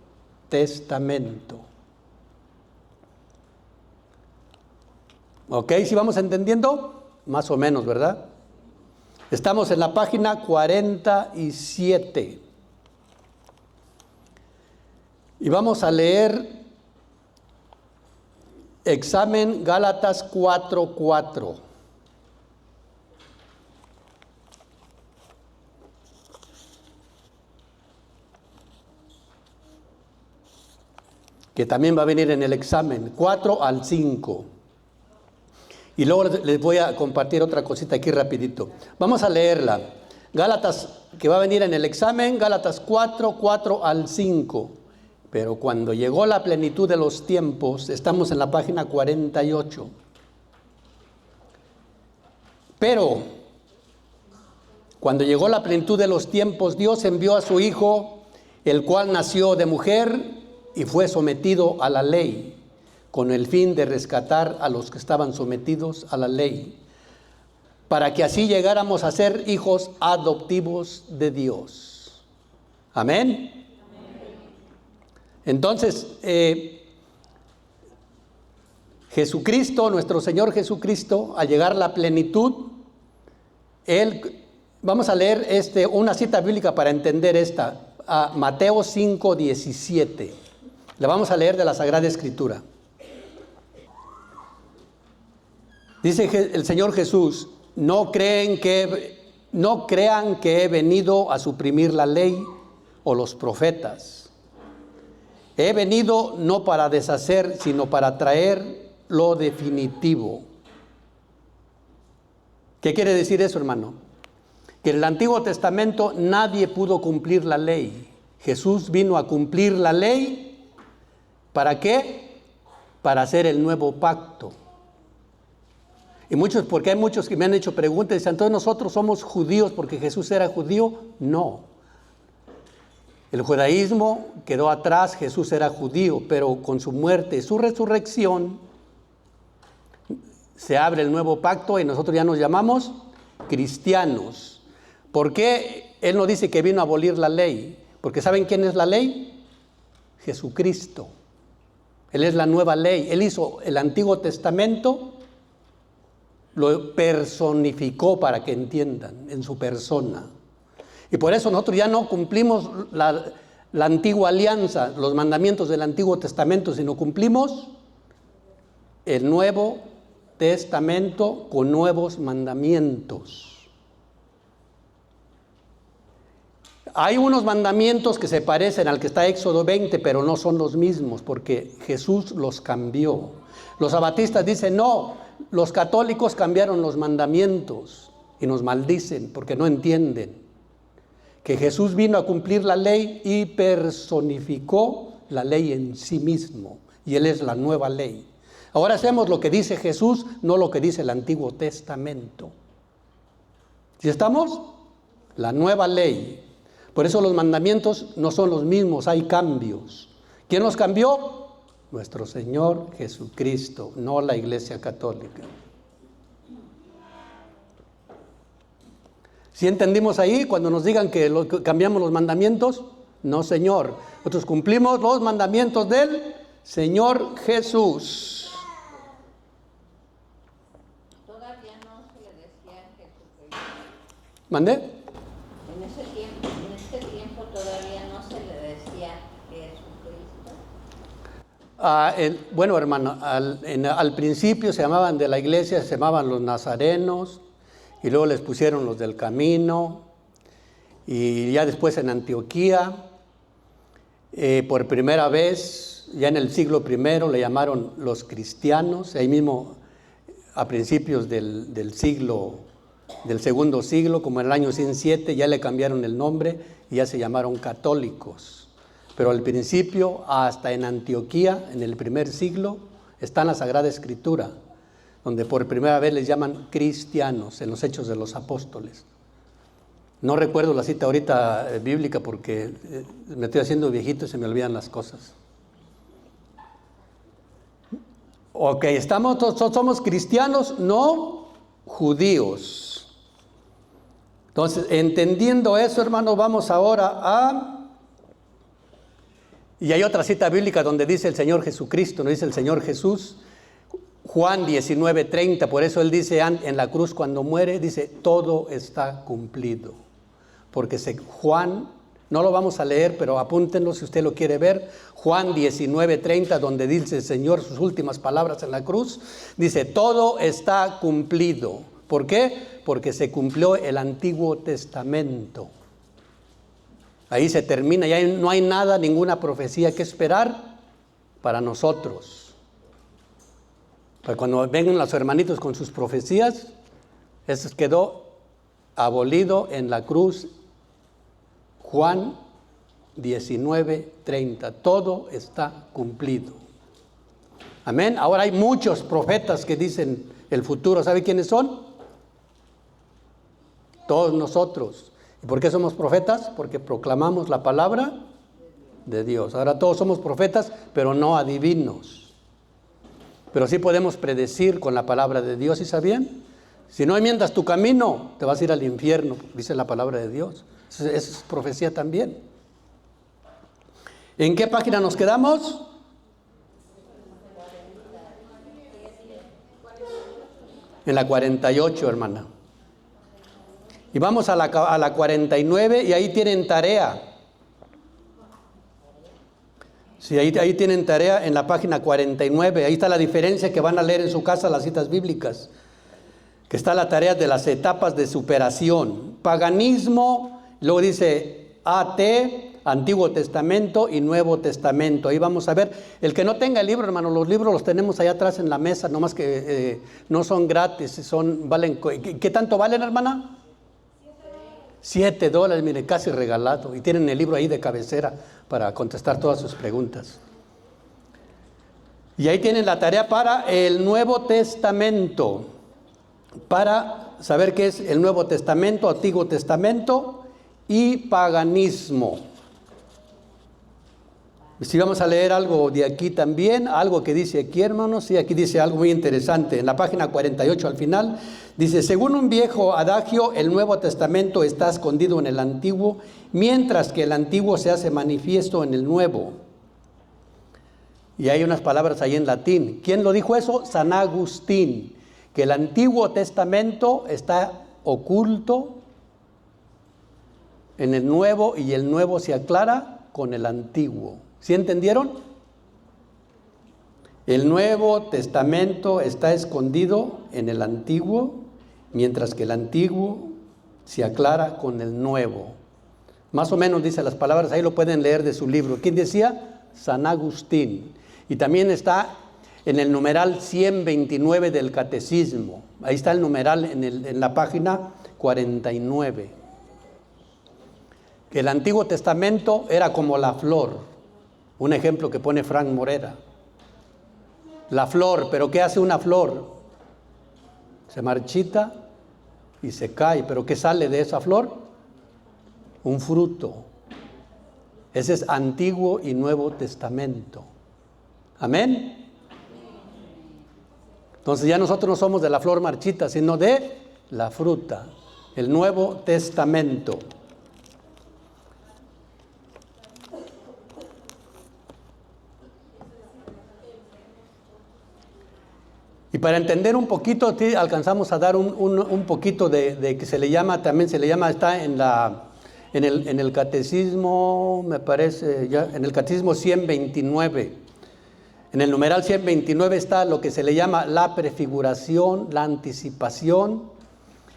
[SPEAKER 2] Testamento. ¿Ok? ¿Sí vamos entendiendo? Más o menos, ¿verdad? Estamos en la página 47. Y vamos a leer examen Gálatas 4:4. Que también va a venir en el examen, 4 al 5. Y luego les voy a compartir otra cosita aquí rapidito. Vamos a leerla. Gálatas, que va a venir en el examen, Gálatas 4, 4 al 5. Pero cuando llegó la plenitud de los tiempos, estamos en la página 48. Pero cuando llegó la plenitud de los tiempos, Dios envió a su Hijo, el cual nació de mujer y fue sometido a la ley, con el fin de rescatar a los que estaban sometidos a la ley, para que así llegáramos a ser hijos adoptivos de Dios. Amén. Entonces, Jesucristo, nuestro Señor Jesucristo, al llegar a la plenitud, vamos a leer una cita bíblica para entender esta, a Mateo 5:17. La vamos a leer de la Sagrada Escritura. Dice el Señor Jesús, no crean que he venido a suprimir la ley o los profetas. He venido no para deshacer, sino para traer lo definitivo. ¿Qué quiere decir eso, hermano? Que en el Antiguo Testamento nadie pudo cumplir la ley. Jesús vino a cumplir la ley. ¿Para qué? Para hacer el nuevo pacto. Porque hay muchos que me han hecho preguntas y dicen, entonces nosotros somos judíos porque Jesús era judío. No. El judaísmo quedó atrás, Jesús era judío, pero con su muerte y su resurrección se abre el nuevo pacto y nosotros ya nos llamamos cristianos. ¿Por qué Él no dice que vino a abolir la ley? Porque ¿saben quién es la ley? Jesucristo. Él es la nueva ley. Él hizo el Antiguo Testamento lo personificó para que entiendan en su persona. Y por eso nosotros ya no cumplimos la antigua alianza, los mandamientos del Antiguo Testamento, sino cumplimos el Nuevo Testamento con nuevos mandamientos. Hay unos mandamientos que se parecen al que está Éxodo 20, pero no son los mismos, porque Jesús los cambió. Los abatistas dicen, no, los católicos cambiaron los mandamientos y nos maldicen porque no entienden que Jesús vino a cumplir la ley y personificó la ley en sí mismo, y Él es la nueva ley. Ahora hacemos lo que dice Jesús, no lo que dice el Antiguo Testamento. ¿Sí estamos? La nueva ley. Por eso los mandamientos no son los mismos, hay cambios. ¿Quién los cambió? Nuestro Señor Jesucristo, no la Iglesia Católica. ¿Sí entendimos ahí cuando nos digan que cambiamos los mandamientos? No, Señor. Nosotros cumplimos los mandamientos del Señor Jesús.
[SPEAKER 4] Todavía no se le decía Jesucristo.
[SPEAKER 2] ¿Mandé?
[SPEAKER 4] En este tiempo todavía no se le decía Jesucristo.
[SPEAKER 2] Bueno, hermano, al principio se llamaban de la iglesia, se llamaban los nazarenos, y luego les pusieron los del camino, y ya después en Antioquía, por primera vez, ya en el siglo I, le llamaron los cristianos. Ahí mismo, a principios del segundo siglo, como en el año 107, ya le cambiaron el nombre y ya se llamaron católicos. Pero al principio, hasta en Antioquía, en el primer siglo, está en la Sagrada Escritura, donde por primera vez les llaman cristianos en los Hechos de los Apóstoles. No recuerdo la cita ahorita bíblica porque me estoy haciendo viejito y se me olvidan las cosas. Ok, somos cristianos, no judíos. Entonces, entendiendo eso, hermanos, vamos ahora a... Y hay otra cita bíblica donde dice el Señor Jesucristo, no dice el Señor Jesús, Juan 19:30, por eso Él dice en la cruz cuando muere, dice, todo está cumplido. Porque Juan, no lo vamos a leer, pero apúntenlo si usted lo quiere ver, Juan 19:30, donde dice el Señor sus últimas palabras en la cruz, dice, todo está cumplido. ¿Por qué? Porque se cumplió el Antiguo Testamento. Ahí se termina, ya no hay nada, ninguna profecía que esperar para nosotros. Pero cuando vengan los hermanitos con sus profecías, eso quedó abolido en la cruz. Juan 19:30, todo está cumplido. Amén. Ahora hay muchos profetas que dicen el futuro. ¿Sabe quiénes son? Todos nosotros. ¿Y por qué somos profetas? Porque proclamamos la palabra de Dios. Ahora todos somos profetas, pero no adivinos. Pero sí podemos predecir con la palabra de Dios, ¿sí sabían? Si no enmiendas tu camino, te vas a ir al infierno, dice la palabra de Dios. Esa es profecía también. ¿En qué página nos quedamos? En la 48, hermana. Y vamos a la 49 y ahí tienen tarea. Sí, ahí tienen tarea en la página 49. Ahí está la diferencia que van a leer en su casa las citas bíblicas. Que está la tarea de las etapas de superación. Paganismo, luego dice AT, Antiguo Testamento y Nuevo Testamento. Ahí vamos a ver. El que no tenga el libro, hermano, los libros los tenemos allá atrás en la mesa, nomás que no son gratis, valen. ¿Qué tanto valen, hermana? $7, mire, casi regalado. Y tienen el libro ahí de cabecera para contestar todas sus preguntas. Y ahí tienen la tarea para el Nuevo Testamento. Para saber qué es el Nuevo Testamento, Antiguo Testamento y paganismo. Si vamos a leer algo de aquí también, algo que dice aquí, hermanos, sí, aquí dice algo muy interesante. En la página 48 al final, dice, según un viejo adagio, el Nuevo Testamento está escondido en el Antiguo, mientras que el Antiguo se hace manifiesto en el Nuevo. Y hay unas palabras ahí en latín. ¿Quién lo dijo eso? San Agustín. que el Antiguo Testamento está oculto en el Nuevo y el Nuevo se aclara con el Antiguo. ¿Sí entendieron? El Nuevo Testamento está escondido en el Antiguo, mientras que el Antiguo se aclara con el Nuevo. Más o menos dice las palabras, ahí lo pueden leer de su libro. ¿Quién decía? San Agustín. Y también está en el numeral 129 del Catecismo. Ahí está el numeral en la página 49. El Antiguo Testamento era como la flor. Un ejemplo que pone Frank Morera. La flor, pero ¿qué hace una flor? Se marchita y se cae, pero ¿qué sale de esa flor? Un fruto. Ese es Antiguo y Nuevo Testamento. Amén. Entonces ya nosotros no somos de la flor marchita, sino de la fruta. El Nuevo Testamento. Y para entender un poquito, alcanzamos a dar un poquito de que se le llama, también se le llama, está en el catecismo, me parece, ya, en el catecismo 129. En el numeral 129 está lo que se le llama la prefiguración, la anticipación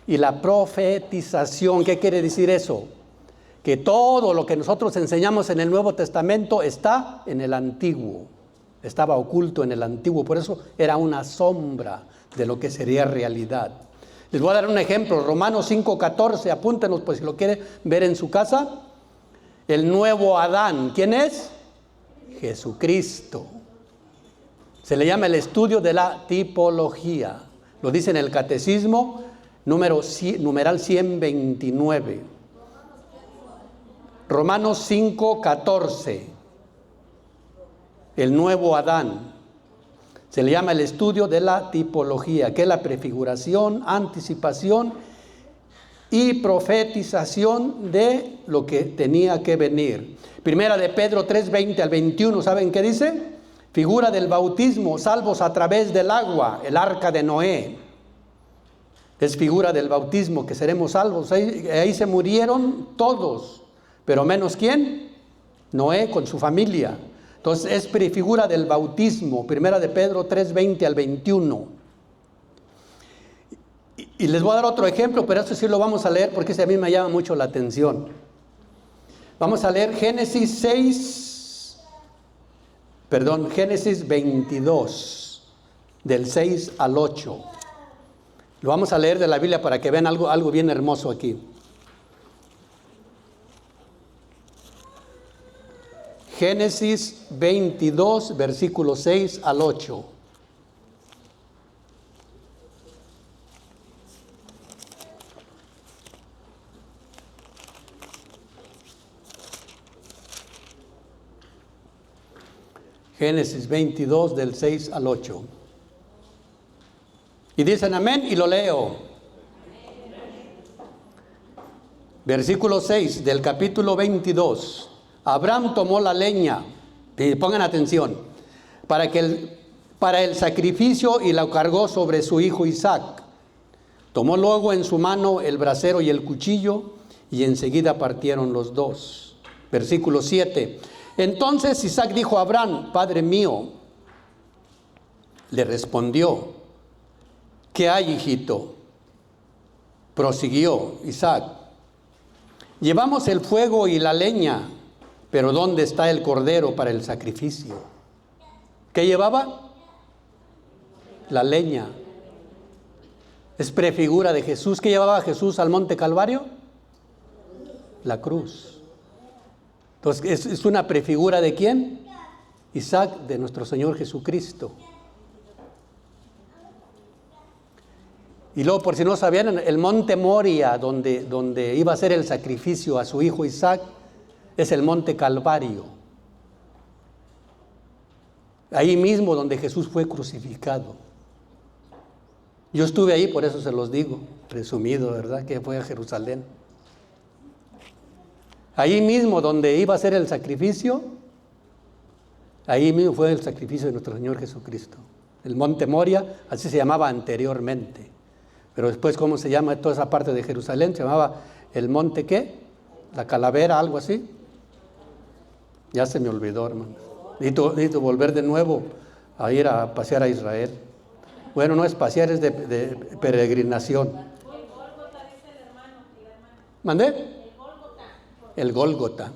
[SPEAKER 2] y la profetización. ¿Qué quiere decir eso? Que todo lo que nosotros enseñamos en el Nuevo Testamento está en el Antiguo. Estaba oculto en el Antiguo, por eso era una sombra de lo que sería realidad. Les voy a dar un ejemplo, Romanos 5:14, apúntenos pues si lo quiere ver en su casa. El nuevo Adán, ¿quién es? Jesucristo. Se le llama el estudio de la tipología. Lo dice en el Catecismo, numeral 129. Romanos 5:14. El nuevo Adán. Se le llama el estudio de la tipología, que es la prefiguración, anticipación y profetización de lo que tenía que venir. Primera de Pedro 3:20 al 21, ¿saben qué dice? Figura del bautismo, salvos a través del agua, el arca de Noé. Es figura del bautismo, que seremos salvos. Ahí se murieron todos, pero menos ¿quién? Noé con su familia. Entonces es prefigura del bautismo, primera de Pedro 3:20 al 21. Y les voy a dar otro ejemplo, pero esto sí lo vamos a leer porque ese a mí me llama mucho la atención. Vamos a leer Génesis 22, del 6 al 8. Lo vamos a leer de la Biblia para que vean algo bien hermoso aquí. Génesis 22, versículos 6 al 8. Génesis 22, del 6 al 8. Y dicen amén, y lo leo. Versículo 6 del capítulo 22. Abraham tomó la leña, y pongan atención, para el sacrificio y la cargó sobre su hijo Isaac. Tomó luego en su mano el brasero y el cuchillo, y enseguida partieron los dos. Versículo 7. Entonces Isaac dijo a Abraham: Padre mío. Le respondió: ¿qué hay, hijito? Prosiguió Isaac: llevamos el fuego y la leña, pero ¿dónde está el cordero para el sacrificio? ¿Qué llevaba? La leña. Es prefigura de Jesús. ¿Qué llevaba Jesús al monte Calvario? La cruz. Entonces, ¿es una prefigura de quién? Isaac, de nuestro Señor Jesucristo. Y luego, por si no sabían, el monte Moria, donde iba a ser el sacrificio a su hijo Isaac, es el monte Calvario. Ahí mismo donde Jesús fue crucificado. Yo estuve ahí, por eso se los digo, resumido, ¿verdad? Que fue a Jerusalén. Ahí mismo donde iba a ser el sacrificio, ahí mismo fue el sacrificio de nuestro Señor Jesucristo. El monte Moria, así se llamaba anteriormente. Pero después, ¿cómo se llama toda esa parte de Jerusalén? Se llamaba el monte, ¿qué? La calavera, algo así. Ya se me olvidó, hermano. Necesito volver de nuevo a ir a pasear a Israel. Bueno, no es pasear, es de peregrinación. ¿Mandé? El Gólgota.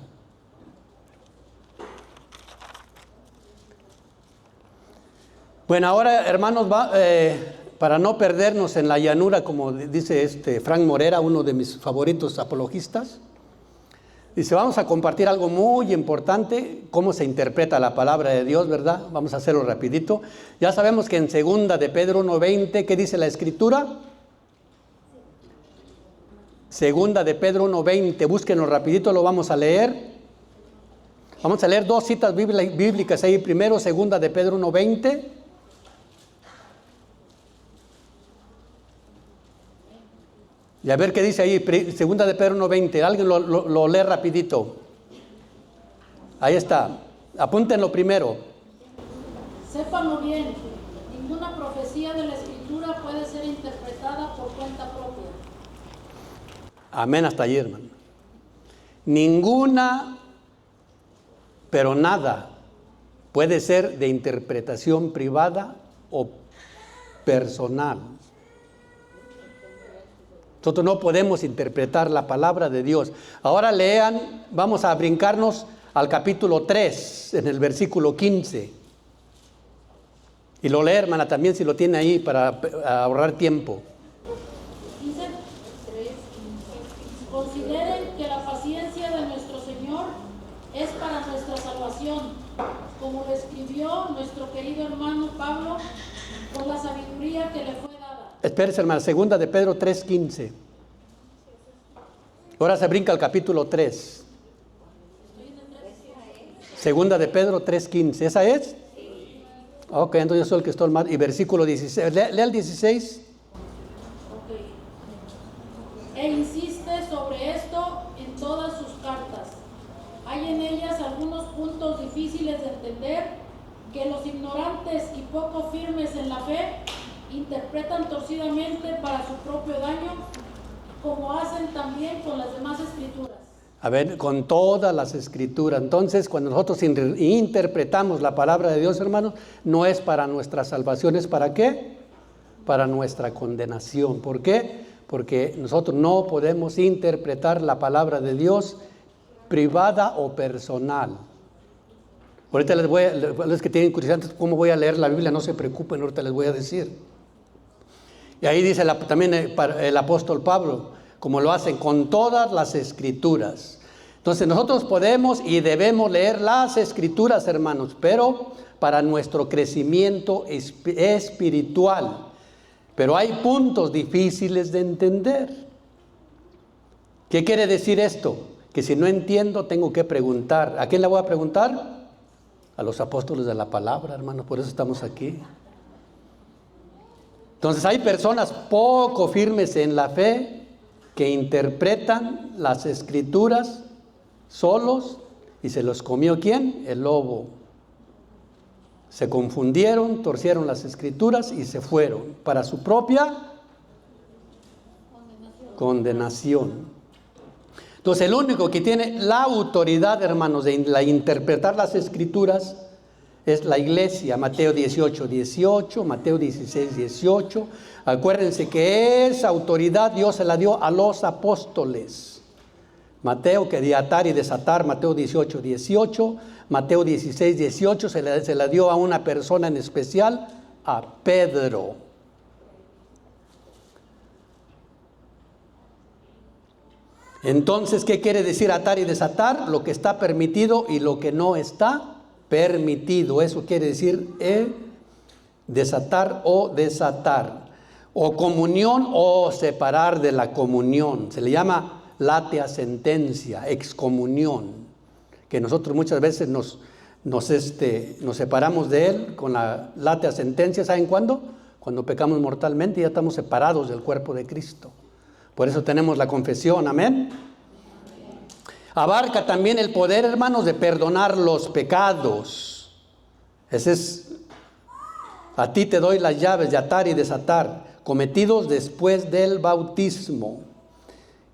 [SPEAKER 2] Bueno, ahora, hermanos, para no perdernos en la llanura, como dice Frank Morera, uno de mis favoritos apologistas, dice, vamos a compartir algo muy importante, cómo se interpreta la palabra de Dios, ¿verdad? Vamos a hacerlo rapidito. Ya sabemos que en 2 de Pedro 1:20, ¿qué dice la Escritura? 2 de Pedro 1:20, búsquenlo rapidito, lo vamos a leer. Vamos a leer 2 citas bíblicas ahí. Primero, 2 de Pedro 1:20. Y a ver qué dice ahí, 2 de Pedro 1:20. Alguien lo lee rapidito. Ahí está. Apúntenlo primero.
[SPEAKER 3] Sépanlo bien, ninguna profecía de la Escritura puede ser interpretada por cuenta propia.
[SPEAKER 2] Amén, hasta allí, hermano. Ninguna, pero nada, puede ser de interpretación privada o personal. Nosotros no podemos interpretar la palabra de Dios. Ahora lean, vamos a brincarnos al capítulo 3, en el versículo 15. Y lo lee, hermana, también si lo tiene ahí para ahorrar tiempo.
[SPEAKER 3] Dice, consideren que la paciencia de nuestro Señor es para nuestra salvación, como lo escribió nuestro querido hermano Pablo, con la sabiduría que le fue dada.
[SPEAKER 2] Espérese, hermana, 2 de Pedro 3:15. Ahora se brinca al capítulo 3. 2 de Pedro 3:15. ¿Esa es? Ok, entonces yo soy el que estoy mal. Y versículo 16. Lea el 16.
[SPEAKER 3] E insiste sobre esto en todas sus cartas. Hay en ellas algunos puntos difíciles de entender que los ignorantes y poco firmes en la fe interpretan torcidamente para su propio daño, como hacen también con las demás escrituras.
[SPEAKER 2] A ver, con todas las escrituras. Entonces, cuando nosotros interpretamos la palabra de Dios, hermanos, no es para nuestra salvación, ¿es para qué? Para nuestra condenación. ¿Por qué? Porque nosotros no podemos interpretar la palabra de Dios privada o personal. Ahorita los que tienen curiosidad, ¿cómo voy a leer la Biblia? No se preocupen, ahorita les voy a decir. Y ahí dice también el apóstol Pablo, como lo hacen con todas las escrituras. Entonces nosotros podemos y debemos leer las escrituras, hermanos, pero para nuestro crecimiento espiritual. Pero hay puntos difíciles de entender. ¿Qué quiere decir esto? Que si no entiendo tengo que preguntar. ¿A quién le voy a preguntar? A los apóstoles de la palabra, hermanos, por eso estamos aquí. Entonces hay personas poco firmes en la fe que interpretan las escrituras solos y se los comió ¿quién? El lobo. Se confundieron, torcieron las escrituras y se fueron para su propia condenación. Entonces el único que tiene la autoridad, hermanos, de interpretar las escrituras es la iglesia. Mateo 18:18, Mateo 16:18. Acuérdense que esa autoridad Dios se la dio a los apóstoles. Mateo, que de atar y desatar, Mateo 18:18. Mateo 16:18 se la dio a una persona en especial, a Pedro. Entonces, ¿qué quiere decir atar y desatar? Lo que está permitido y lo que no está permitido. Eso quiere decir desatar o desatar. O comunión o separar de la comunión. Se le llama latea sentencia, excomunión. Que nosotros muchas veces nos separamos de él con la latea sentencia. ¿Saben cuándo? Cuando pecamos mortalmente y ya estamos separados del cuerpo de Cristo. Por eso tenemos la confesión, amén. Abarca también el poder, hermanos, de perdonar los pecados. Ese es A ti te doy las llaves de atar y desatar, cometidos después del bautismo.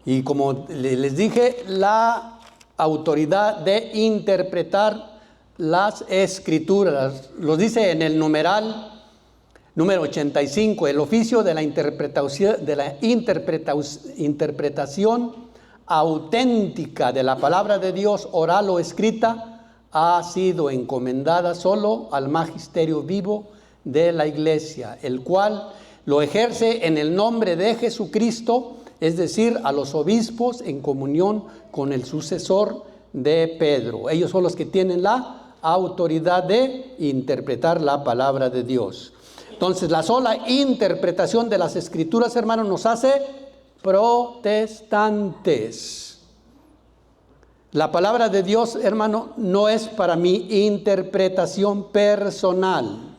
[SPEAKER 2] Y como les dije, la autoridad de interpretar las escrituras. Lo dice en el numeral número 85, el oficio de la interpretación auténtica de la palabra de Dios, oral o escrita, ha sido encomendada solo al magisterio vivo de la iglesia, el cual lo ejerce en el nombre de Jesucristo, es decir, a los obispos en comunión con el sucesor de Pedro. Ellos son los que tienen la autoridad de interpretar la palabra de Dios. Entonces, la sola interpretación de las Escrituras, hermanos, nos hace protestantes. La palabra de Dios, hermano, no es para mi interpretación personal.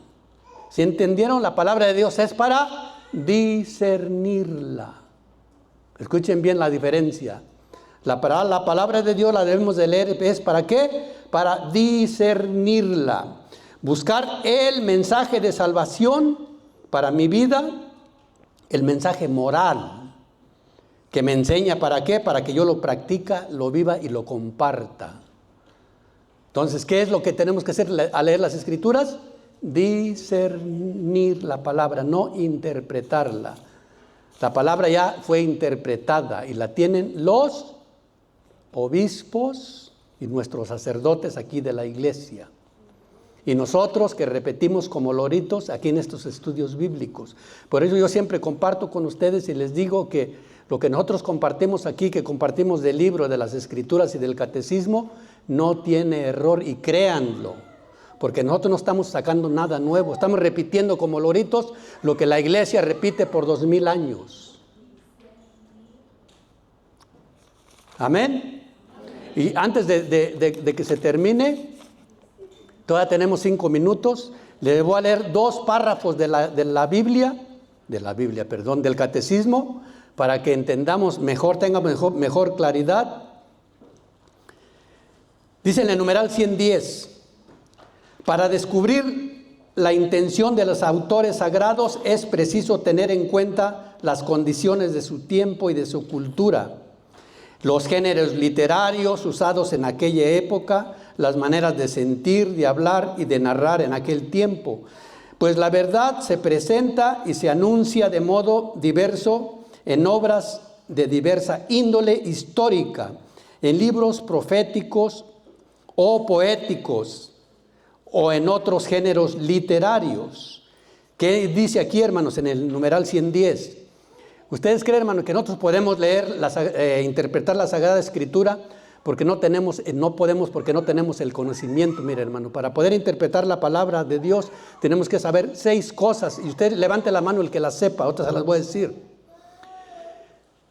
[SPEAKER 2] ¿Sí entendieron? La palabra de Dios es para discernirla. Escuchen bien la diferencia. La palabra de Dios la debemos de leer, ¿es para qué? Para discernirla. Buscar el mensaje de salvación para mi vida, el mensaje moral, que me enseña para qué, para que yo lo practique, lo viva y lo comparta. Entonces, ¿qué es lo que tenemos que hacer al leer las Escrituras? Discernir la palabra, no interpretarla. La palabra ya fue interpretada y la tienen los obispos y nuestros sacerdotes aquí de la iglesia. Y nosotros que repetimos como loritos aquí en estos estudios bíblicos. Por eso yo siempre comparto con ustedes y les digo que lo que nosotros compartimos aquí, que compartimos del libro, de las Escrituras y del Catecismo, no tiene error, y créanlo, porque nosotros no estamos sacando nada nuevo, estamos repitiendo como loritos lo que la iglesia repite por 2000 años. Amén. Y antes de que se termine, todavía tenemos 5 minutos, le voy a leer 2 párrafos del Catecismo, para que entendamos mejor, tengamos mejor claridad. Dice en el numeral 110, para descubrir la intención de los autores sagrados es preciso tener en cuenta las condiciones de su tiempo y de su cultura, los géneros literarios usados en aquella época, las maneras de sentir, de hablar y de narrar en aquel tiempo, pues la verdad se presenta y se anuncia de modo diverso en obras de diversa índole histórica, en libros proféticos o poéticos, o en otros géneros literarios. ¿Qué dice aquí, hermanos, en el numeral 110? ¿Ustedes creen, hermanos, que nosotros podemos leer, interpretar la Sagrada Escritura porque no podemos porque no tenemos el conocimiento? Mire, hermano, para poder interpretar la palabra de Dios tenemos que saber 6 cosas, y usted levante la mano el que las sepa, otras se las voy a decir.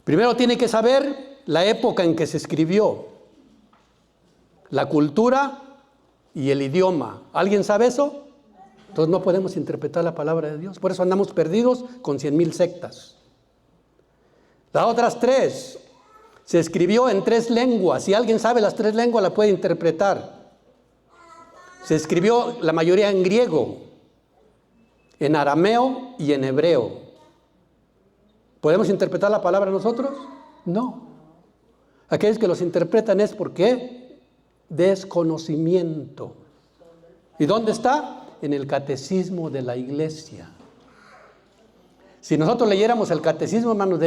[SPEAKER 2] Primero tiene que saber la época en que se escribió, la cultura y el idioma. ¿Alguien sabe eso? Entonces no podemos interpretar la palabra de Dios. Por eso andamos perdidos con 100,000 sectas. Las otras 3, se escribió en 3 lenguas. Si alguien sabe las 3 lenguas, la puede interpretar. Se escribió la mayoría en griego, en arameo y en hebreo. ¿Podemos interpretar la palabra nosotros? No. Aquellos que los interpretan es porque desconocimiento. ¿Y dónde está? En el catecismo de la iglesia. Si nosotros leyéramos el catecismo, hermanos,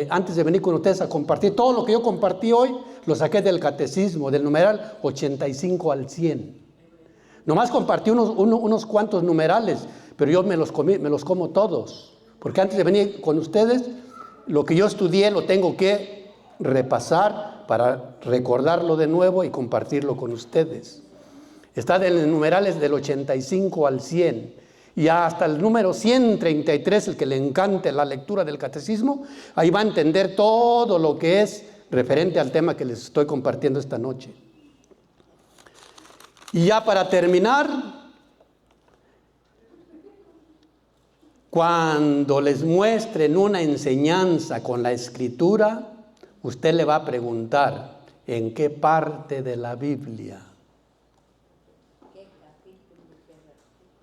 [SPEAKER 2] antes de venir con ustedes a compartir, todo lo que yo compartí hoy, lo saqué del catecismo, del numeral 85 al 100. Nomás compartí unos cuantos numerales, pero yo me los como todos. Porque antes de venir con ustedes, lo que yo estudié lo tengo que repasar para recordarlo de nuevo y compartirlo con ustedes. Está de los numerales del 85 al 100. Y hasta el número 133, el que le encante la lectura del catecismo, ahí va a entender todo lo que es referente al tema que les estoy compartiendo esta noche. Y ya para terminar, cuando les muestren una enseñanza con la Escritura, usted le va a preguntar, ¿en qué parte de la Biblia?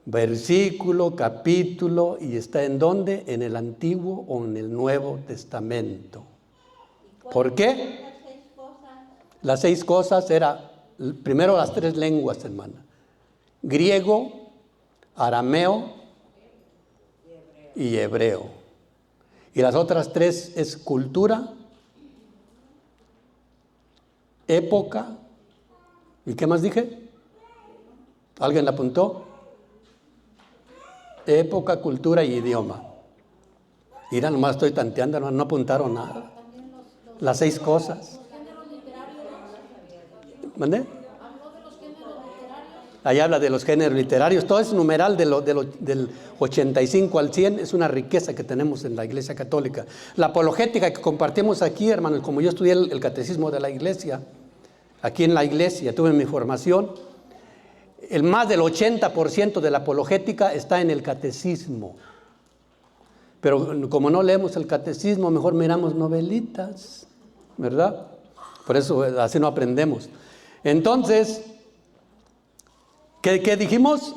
[SPEAKER 2] versículo, capítulo, y está ¿en dónde? En el Antiguo o en el Nuevo Testamento. ¿Por qué? Las 6 cosas era, primero las 3 lenguas, hermana. Griego, arameo y hebreo. Y las otras 3 es cultura, época, ¿y qué más dije? ¿Alguien la apuntó? Época, cultura y idioma. Mira, nomás estoy tanteando, no apuntaron nada. Las 6 cosas. ¿Mandé? Ahí habla de los géneros literarios. Todo es numeral del 85 al 100. Es una riqueza que tenemos en la Iglesia Católica. La apologética que compartimos aquí, hermanos, como yo estudié el catecismo de la Iglesia, aquí en la Iglesia tuve mi formación, el más del 80% de la apologética está en el catecismo. Pero como no leemos el catecismo, mejor miramos novelitas, ¿verdad? Por eso así no aprendemos. Entonces, ¿qué dijimos?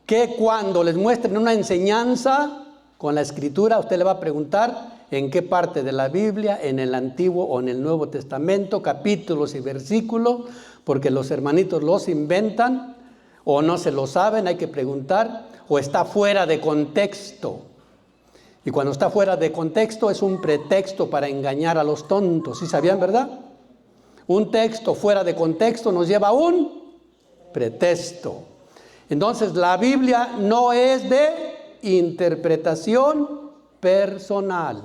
[SPEAKER 2] Que cuando les muestren una enseñanza con la Escritura, usted le va a preguntar en qué parte de la Biblia, en el Antiguo o en el Nuevo Testamento, capítulos y versículos, porque los hermanitos los inventan, o no se lo saben, hay que preguntar, o está fuera de contexto. Y cuando está fuera de contexto es un pretexto para engañar a los tontos. ¿Sí sabían, verdad? Un texto fuera de contexto nos lleva a un pretexto. Entonces la Biblia no es de interpretación personal,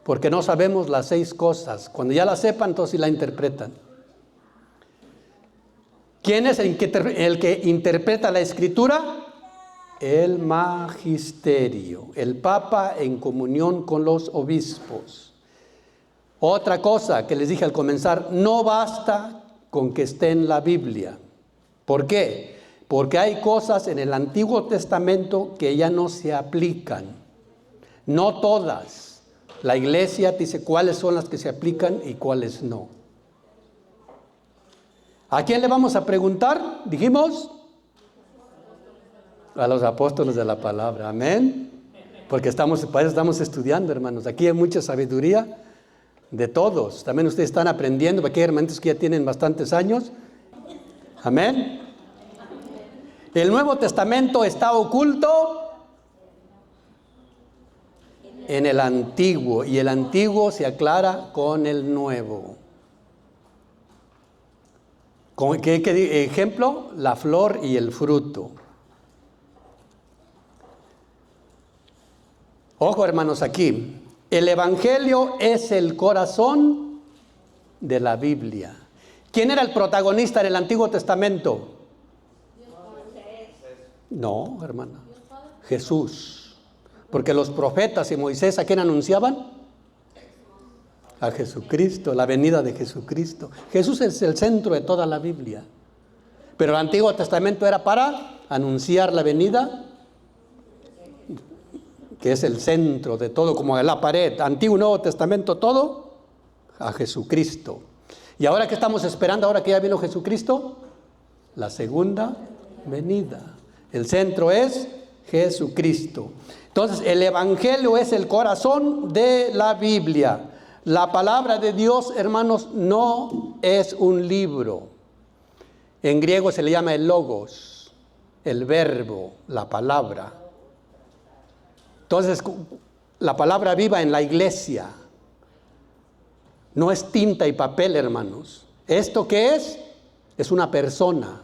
[SPEAKER 2] porque no sabemos las 6 cosas. Cuando ya las sepan, entonces sí la interpretan. ¿Quién es el que interpreta la Escritura? El magisterio, el Papa en comunión con los obispos. Otra cosa que les dije al comenzar, no basta con que esté en la Biblia. ¿Por qué? Porque hay cosas en el Antiguo Testamento que ya no se aplican. No todas. La Iglesia dice cuáles son las que se aplican y cuáles no. ¿A quién le vamos a preguntar? Dijimos, a los apóstoles de la palabra. Amén. Porque para eso estamos estudiando, hermanos. Aquí hay mucha sabiduría de todos. También ustedes están aprendiendo, porque hay hermanos que ya tienen bastantes años. Amén. El Nuevo Testamento está oculto en el Antiguo, y el Antiguo se aclara con el Nuevo. ¿Qué ejemplo? La flor y el fruto. Ojo, hermanos, aquí. El Evangelio es el corazón de la Biblia. ¿Quién era el protagonista del Antiguo Testamento? No, hermana. Jesús. Porque los profetas y Moisés, ¿a quién anunciaban? A Jesucristo, la venida de Jesucristo. Jesús es el centro de toda la Biblia. Pero el Antiguo Testamento era para anunciar la venida, que es el centro de todo, como la pared. Antiguo y Nuevo Testamento, todo a Jesucristo. ¿Y ahora qué estamos esperando? Ahora que ya vino Jesucristo, la segunda venida. El centro es Jesucristo. Entonces, el Evangelio es el corazón de la Biblia. La palabra de Dios, hermanos, no es un libro. En griego se le llama el logos, el verbo, la palabra. Entonces, la palabra viva en la iglesia no es tinta y papel, hermanos. ¿Esto qué es? Es una persona.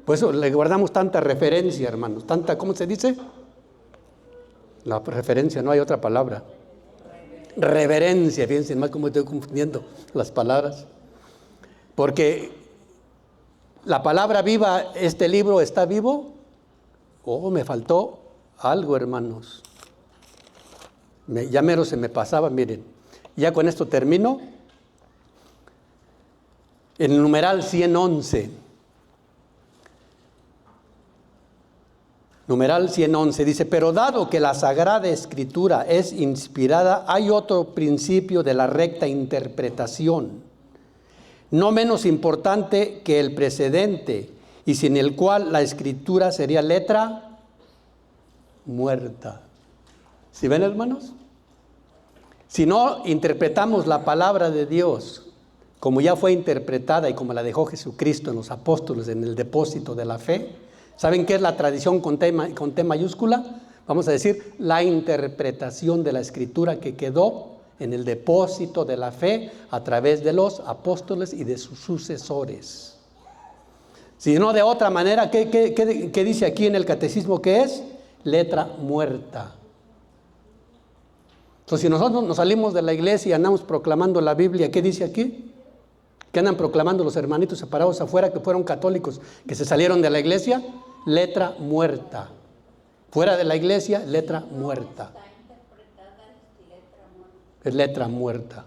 [SPEAKER 2] Por eso le guardamos tanta referencia, hermanos. ¿Cómo se dice? La referencia, no hay otra palabra. Reverencia, fíjense más cómo estoy confundiendo las palabras. Porque la palabra viva, este libro está vivo. Oh, me faltó algo, hermanos. Ya mero se me pasaba, miren. Ya con esto termino. En el numeral 111. Numeral 111 dice, pero dado que la Sagrada Escritura es inspirada, hay otro principio de la recta interpretación, no menos importante que el precedente, y sin el cual la escritura sería letra muerta. ¿Sí ven, hermanos? Si no interpretamos la palabra de Dios como ya fue interpretada y como la dejó Jesucristo en los apóstoles en el depósito de la fe, ¿saben qué es la tradición con T mayúscula? Vamos a decir, la interpretación de la escritura que quedó en el depósito de la fe a través de los apóstoles y de sus sucesores. Si no, de otra manera, ¿qué dice aquí en el catecismo que es? Letra muerta. Entonces, si nosotros nos salimos de la iglesia y andamos proclamando la Biblia, ¿qué dice aquí? ¿Qué andan proclamando los hermanitos separados afuera que fueron católicos, que se salieron de la iglesia? Letra muerta. Fuera de la iglesia, letra muerta. Es letra muerta.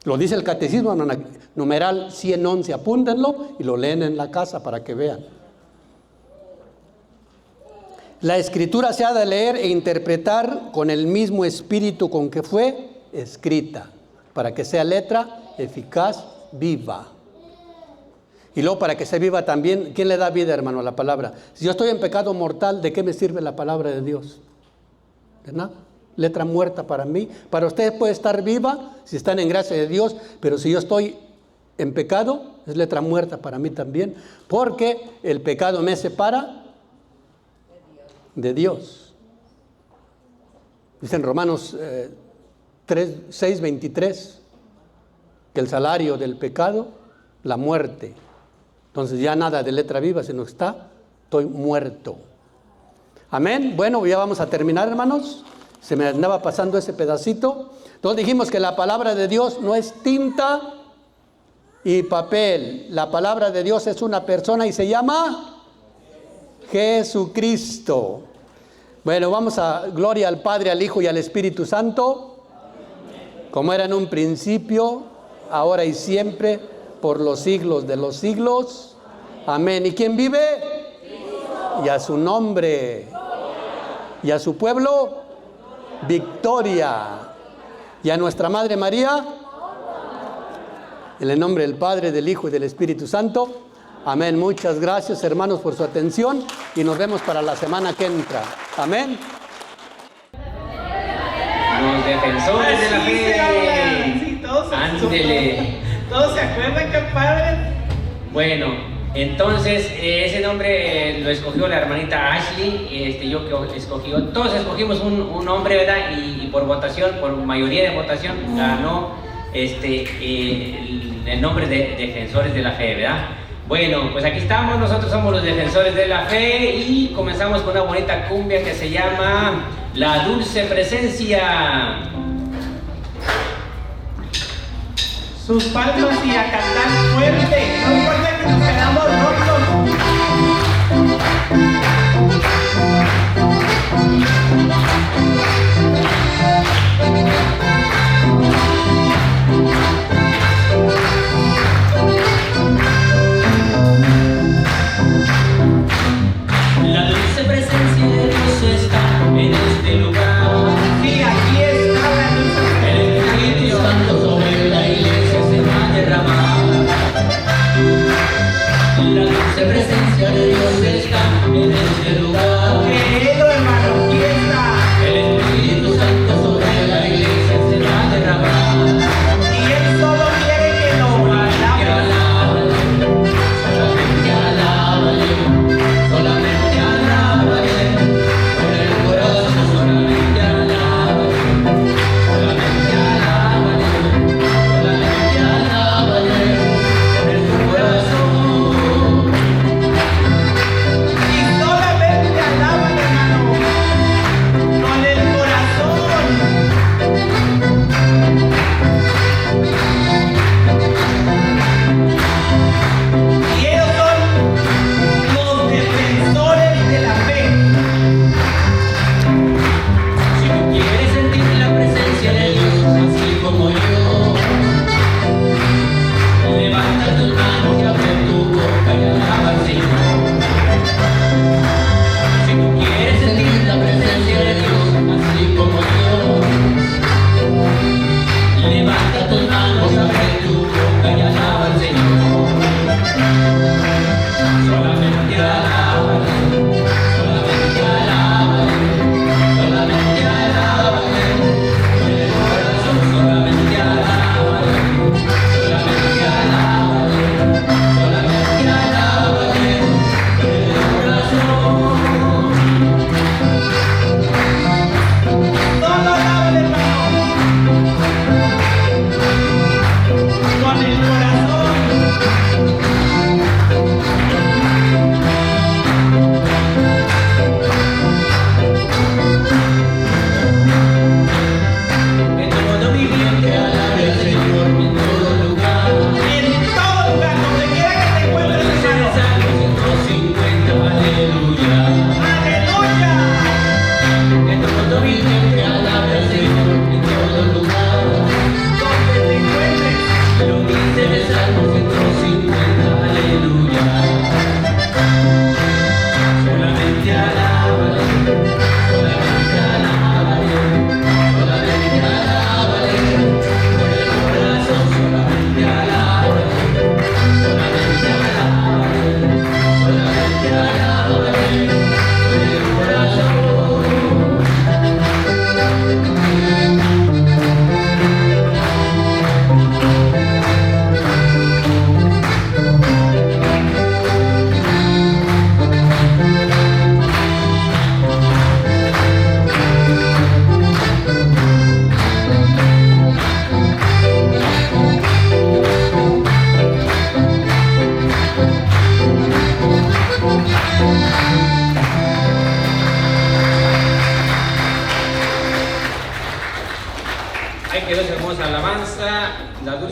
[SPEAKER 2] Lo dice el catecismo, numeral 111, apúntenlo y lo leen en la casa para que vean. La escritura se ha de leer e interpretar con el mismo espíritu con que fue escrita, para que sea letra eficaz, viva. Y luego para que sea viva también, ¿quién le da vida, hermano, a la palabra? Si yo estoy en pecado mortal, ¿de qué me sirve la palabra de Dios? ¿De nada? Letra muerta para mí. Para ustedes puede estar viva si están en gracia de Dios, pero si yo estoy en pecado, es letra muerta para mí también, porque el pecado me separa de Dios. Dice en Romanos 6:23 que el salario del pecado, la muerte. Entonces ya nada de letra viva, sino que estoy muerto. Amén. Bueno, ya vamos a terminar, hermanos. Se me andaba pasando ese pedacito. Entonces dijimos que la palabra de Dios no es tinta y papel. La palabra de Dios es una persona y se llama Jesucristo. Bueno, vamos a gloria al Padre, al Hijo y al Espíritu Santo, como era en un principio, ahora y siempre, por los siglos de los siglos. Amén. ¿Y quién vive? Y a su nombre. Y a su pueblo, victoria. Y a nuestra Madre María, en el nombre del Padre, del Hijo y del Espíritu Santo. Amén. Muchas gracias, hermanos, por su atención y nos vemos para la semana que entra. Amén.
[SPEAKER 1] Los defensores de la fe.
[SPEAKER 5] Sí, todos
[SPEAKER 1] Ándele.
[SPEAKER 5] ¿Todos se acuerdan, qué padre?
[SPEAKER 1] Bueno, entonces ese nombre lo escogió la hermanita Ashley, yo que escogí, todos escogimos un nombre, ¿verdad? Y por votación, por mayoría de votación, ganó el nombre de Defensores de la Fe, ¿verdad? Bueno, pues aquí estamos, nosotros somos los Defensores de la Fe y comenzamos con una bonita cumbia que se llama La Dulce Presencia.
[SPEAKER 5] Sus palmas y a cantar fuerte, no importa que nos quedamos rotos.
[SPEAKER 1] La dulce presencia de Dios está en este lugar.
[SPEAKER 5] Sí, aquí está la dulce presencia.
[SPEAKER 1] El Espíritu Santo sobre la iglesia se va a derramar.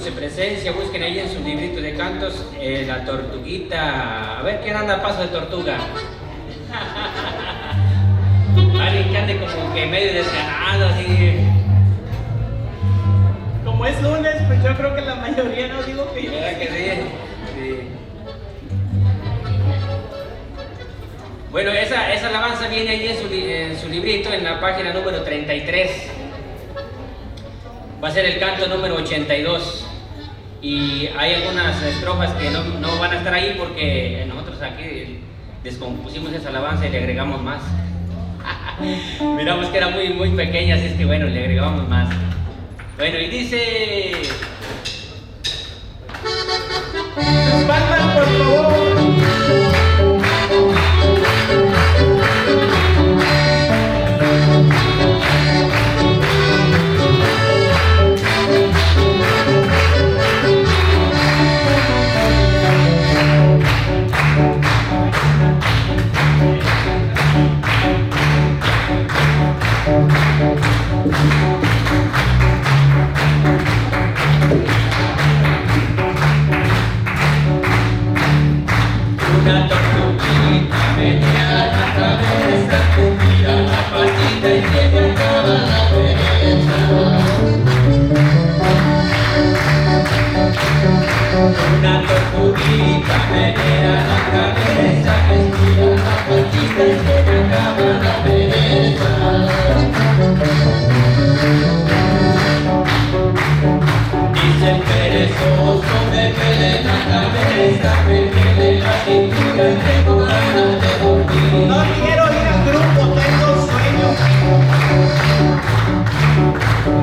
[SPEAKER 1] dulce presencia. Busquen ahí en su librito de cantos la tortuguita. A ver, ¿quién anda a paso de tortuga? Alguien que ande como que medio desganado, así.
[SPEAKER 5] Como es lunes, pues yo creo que la mayoría no digo que yo.
[SPEAKER 1] ¿Verdad que sí? Sí. Bueno, esa alabanza viene ahí en su librito, en la página número 33. Va a ser el canto número 82. Y hay algunas estrofas que no van a estar ahí porque nosotros aquí descompusimos esa alabanza y le agregamos más. Miramos que era muy, muy pequeña, así es que bueno, le agregamos más. Bueno, y dice...
[SPEAKER 5] Sus palmas, por favor.
[SPEAKER 1] Una tortuguita venía a la cabeza, tira la patita y se le acaba la pereza. Una tortuguita venía a la cabeza, tira la patita y se le acaba la pereza. Dice el perezoso, me pele la cabeza, me pele la cintura y tengo ganas de dormir.
[SPEAKER 5] No quiero ir al grupo, tengo sueño.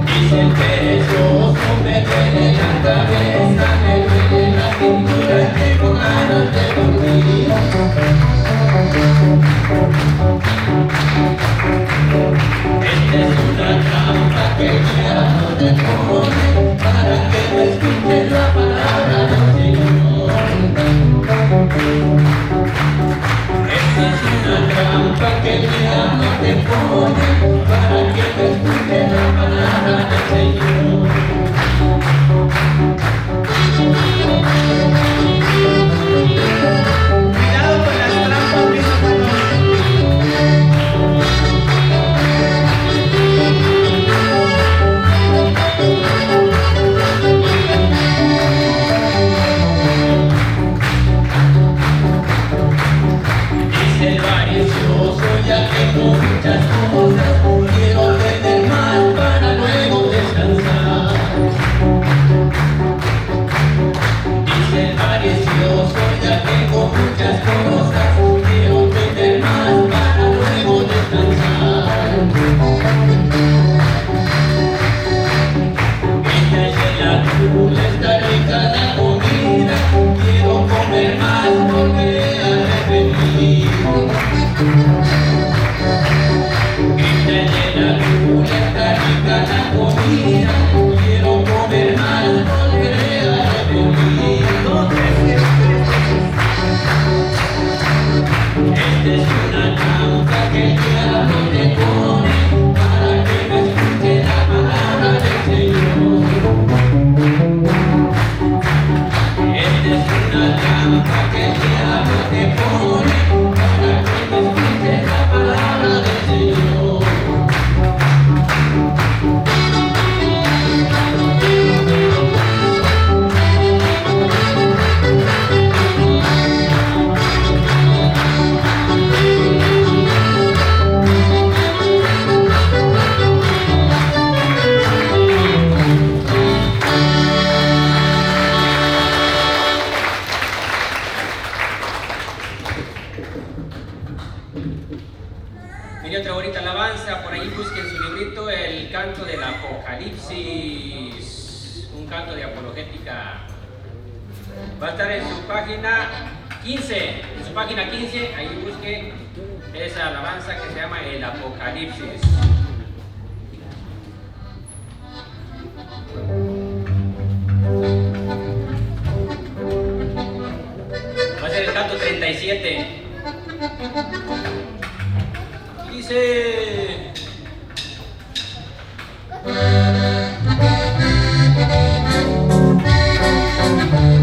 [SPEAKER 1] Dice el perezoso, me pele la cabeza, me pele la cintura y tengo ganas de dormir. Esta es una trampa que el diablo te pone para que no escuches la palabra del Señor. Esta es una trampa que el diablo te pone para que no escuches la palabra del Señor.
[SPEAKER 5] Cuidado con las trampas, mis hermanos.
[SPEAKER 1] Dice el avaricioso, ya tengo muchas cosas, quiero tener más para luego descansar. Dice el avaricioso, ya tengo muchas cosas, quiero tener más para luego descansar. Ella es la azul, está rica la comida, quiero comer más, volveré a repetir. Ella es la azul, está rica la comida, quiero comer más, volveré a repetir. Esta es una trampa que el diablo te pone para que no escuche la palabra del Señor. Esta es una trampa que el diablo te pone para que no escuche la palabra del Señor. Viene otra bonita alabanza, por ahí busquen su librito, el canto del Apocalipsis, un canto de apologética. Va a estar en su página 15, ahí busquen esa alabanza que se llama el Apocalipsis. Va a ser el canto 37. Dice...
[SPEAKER 6] Thank you.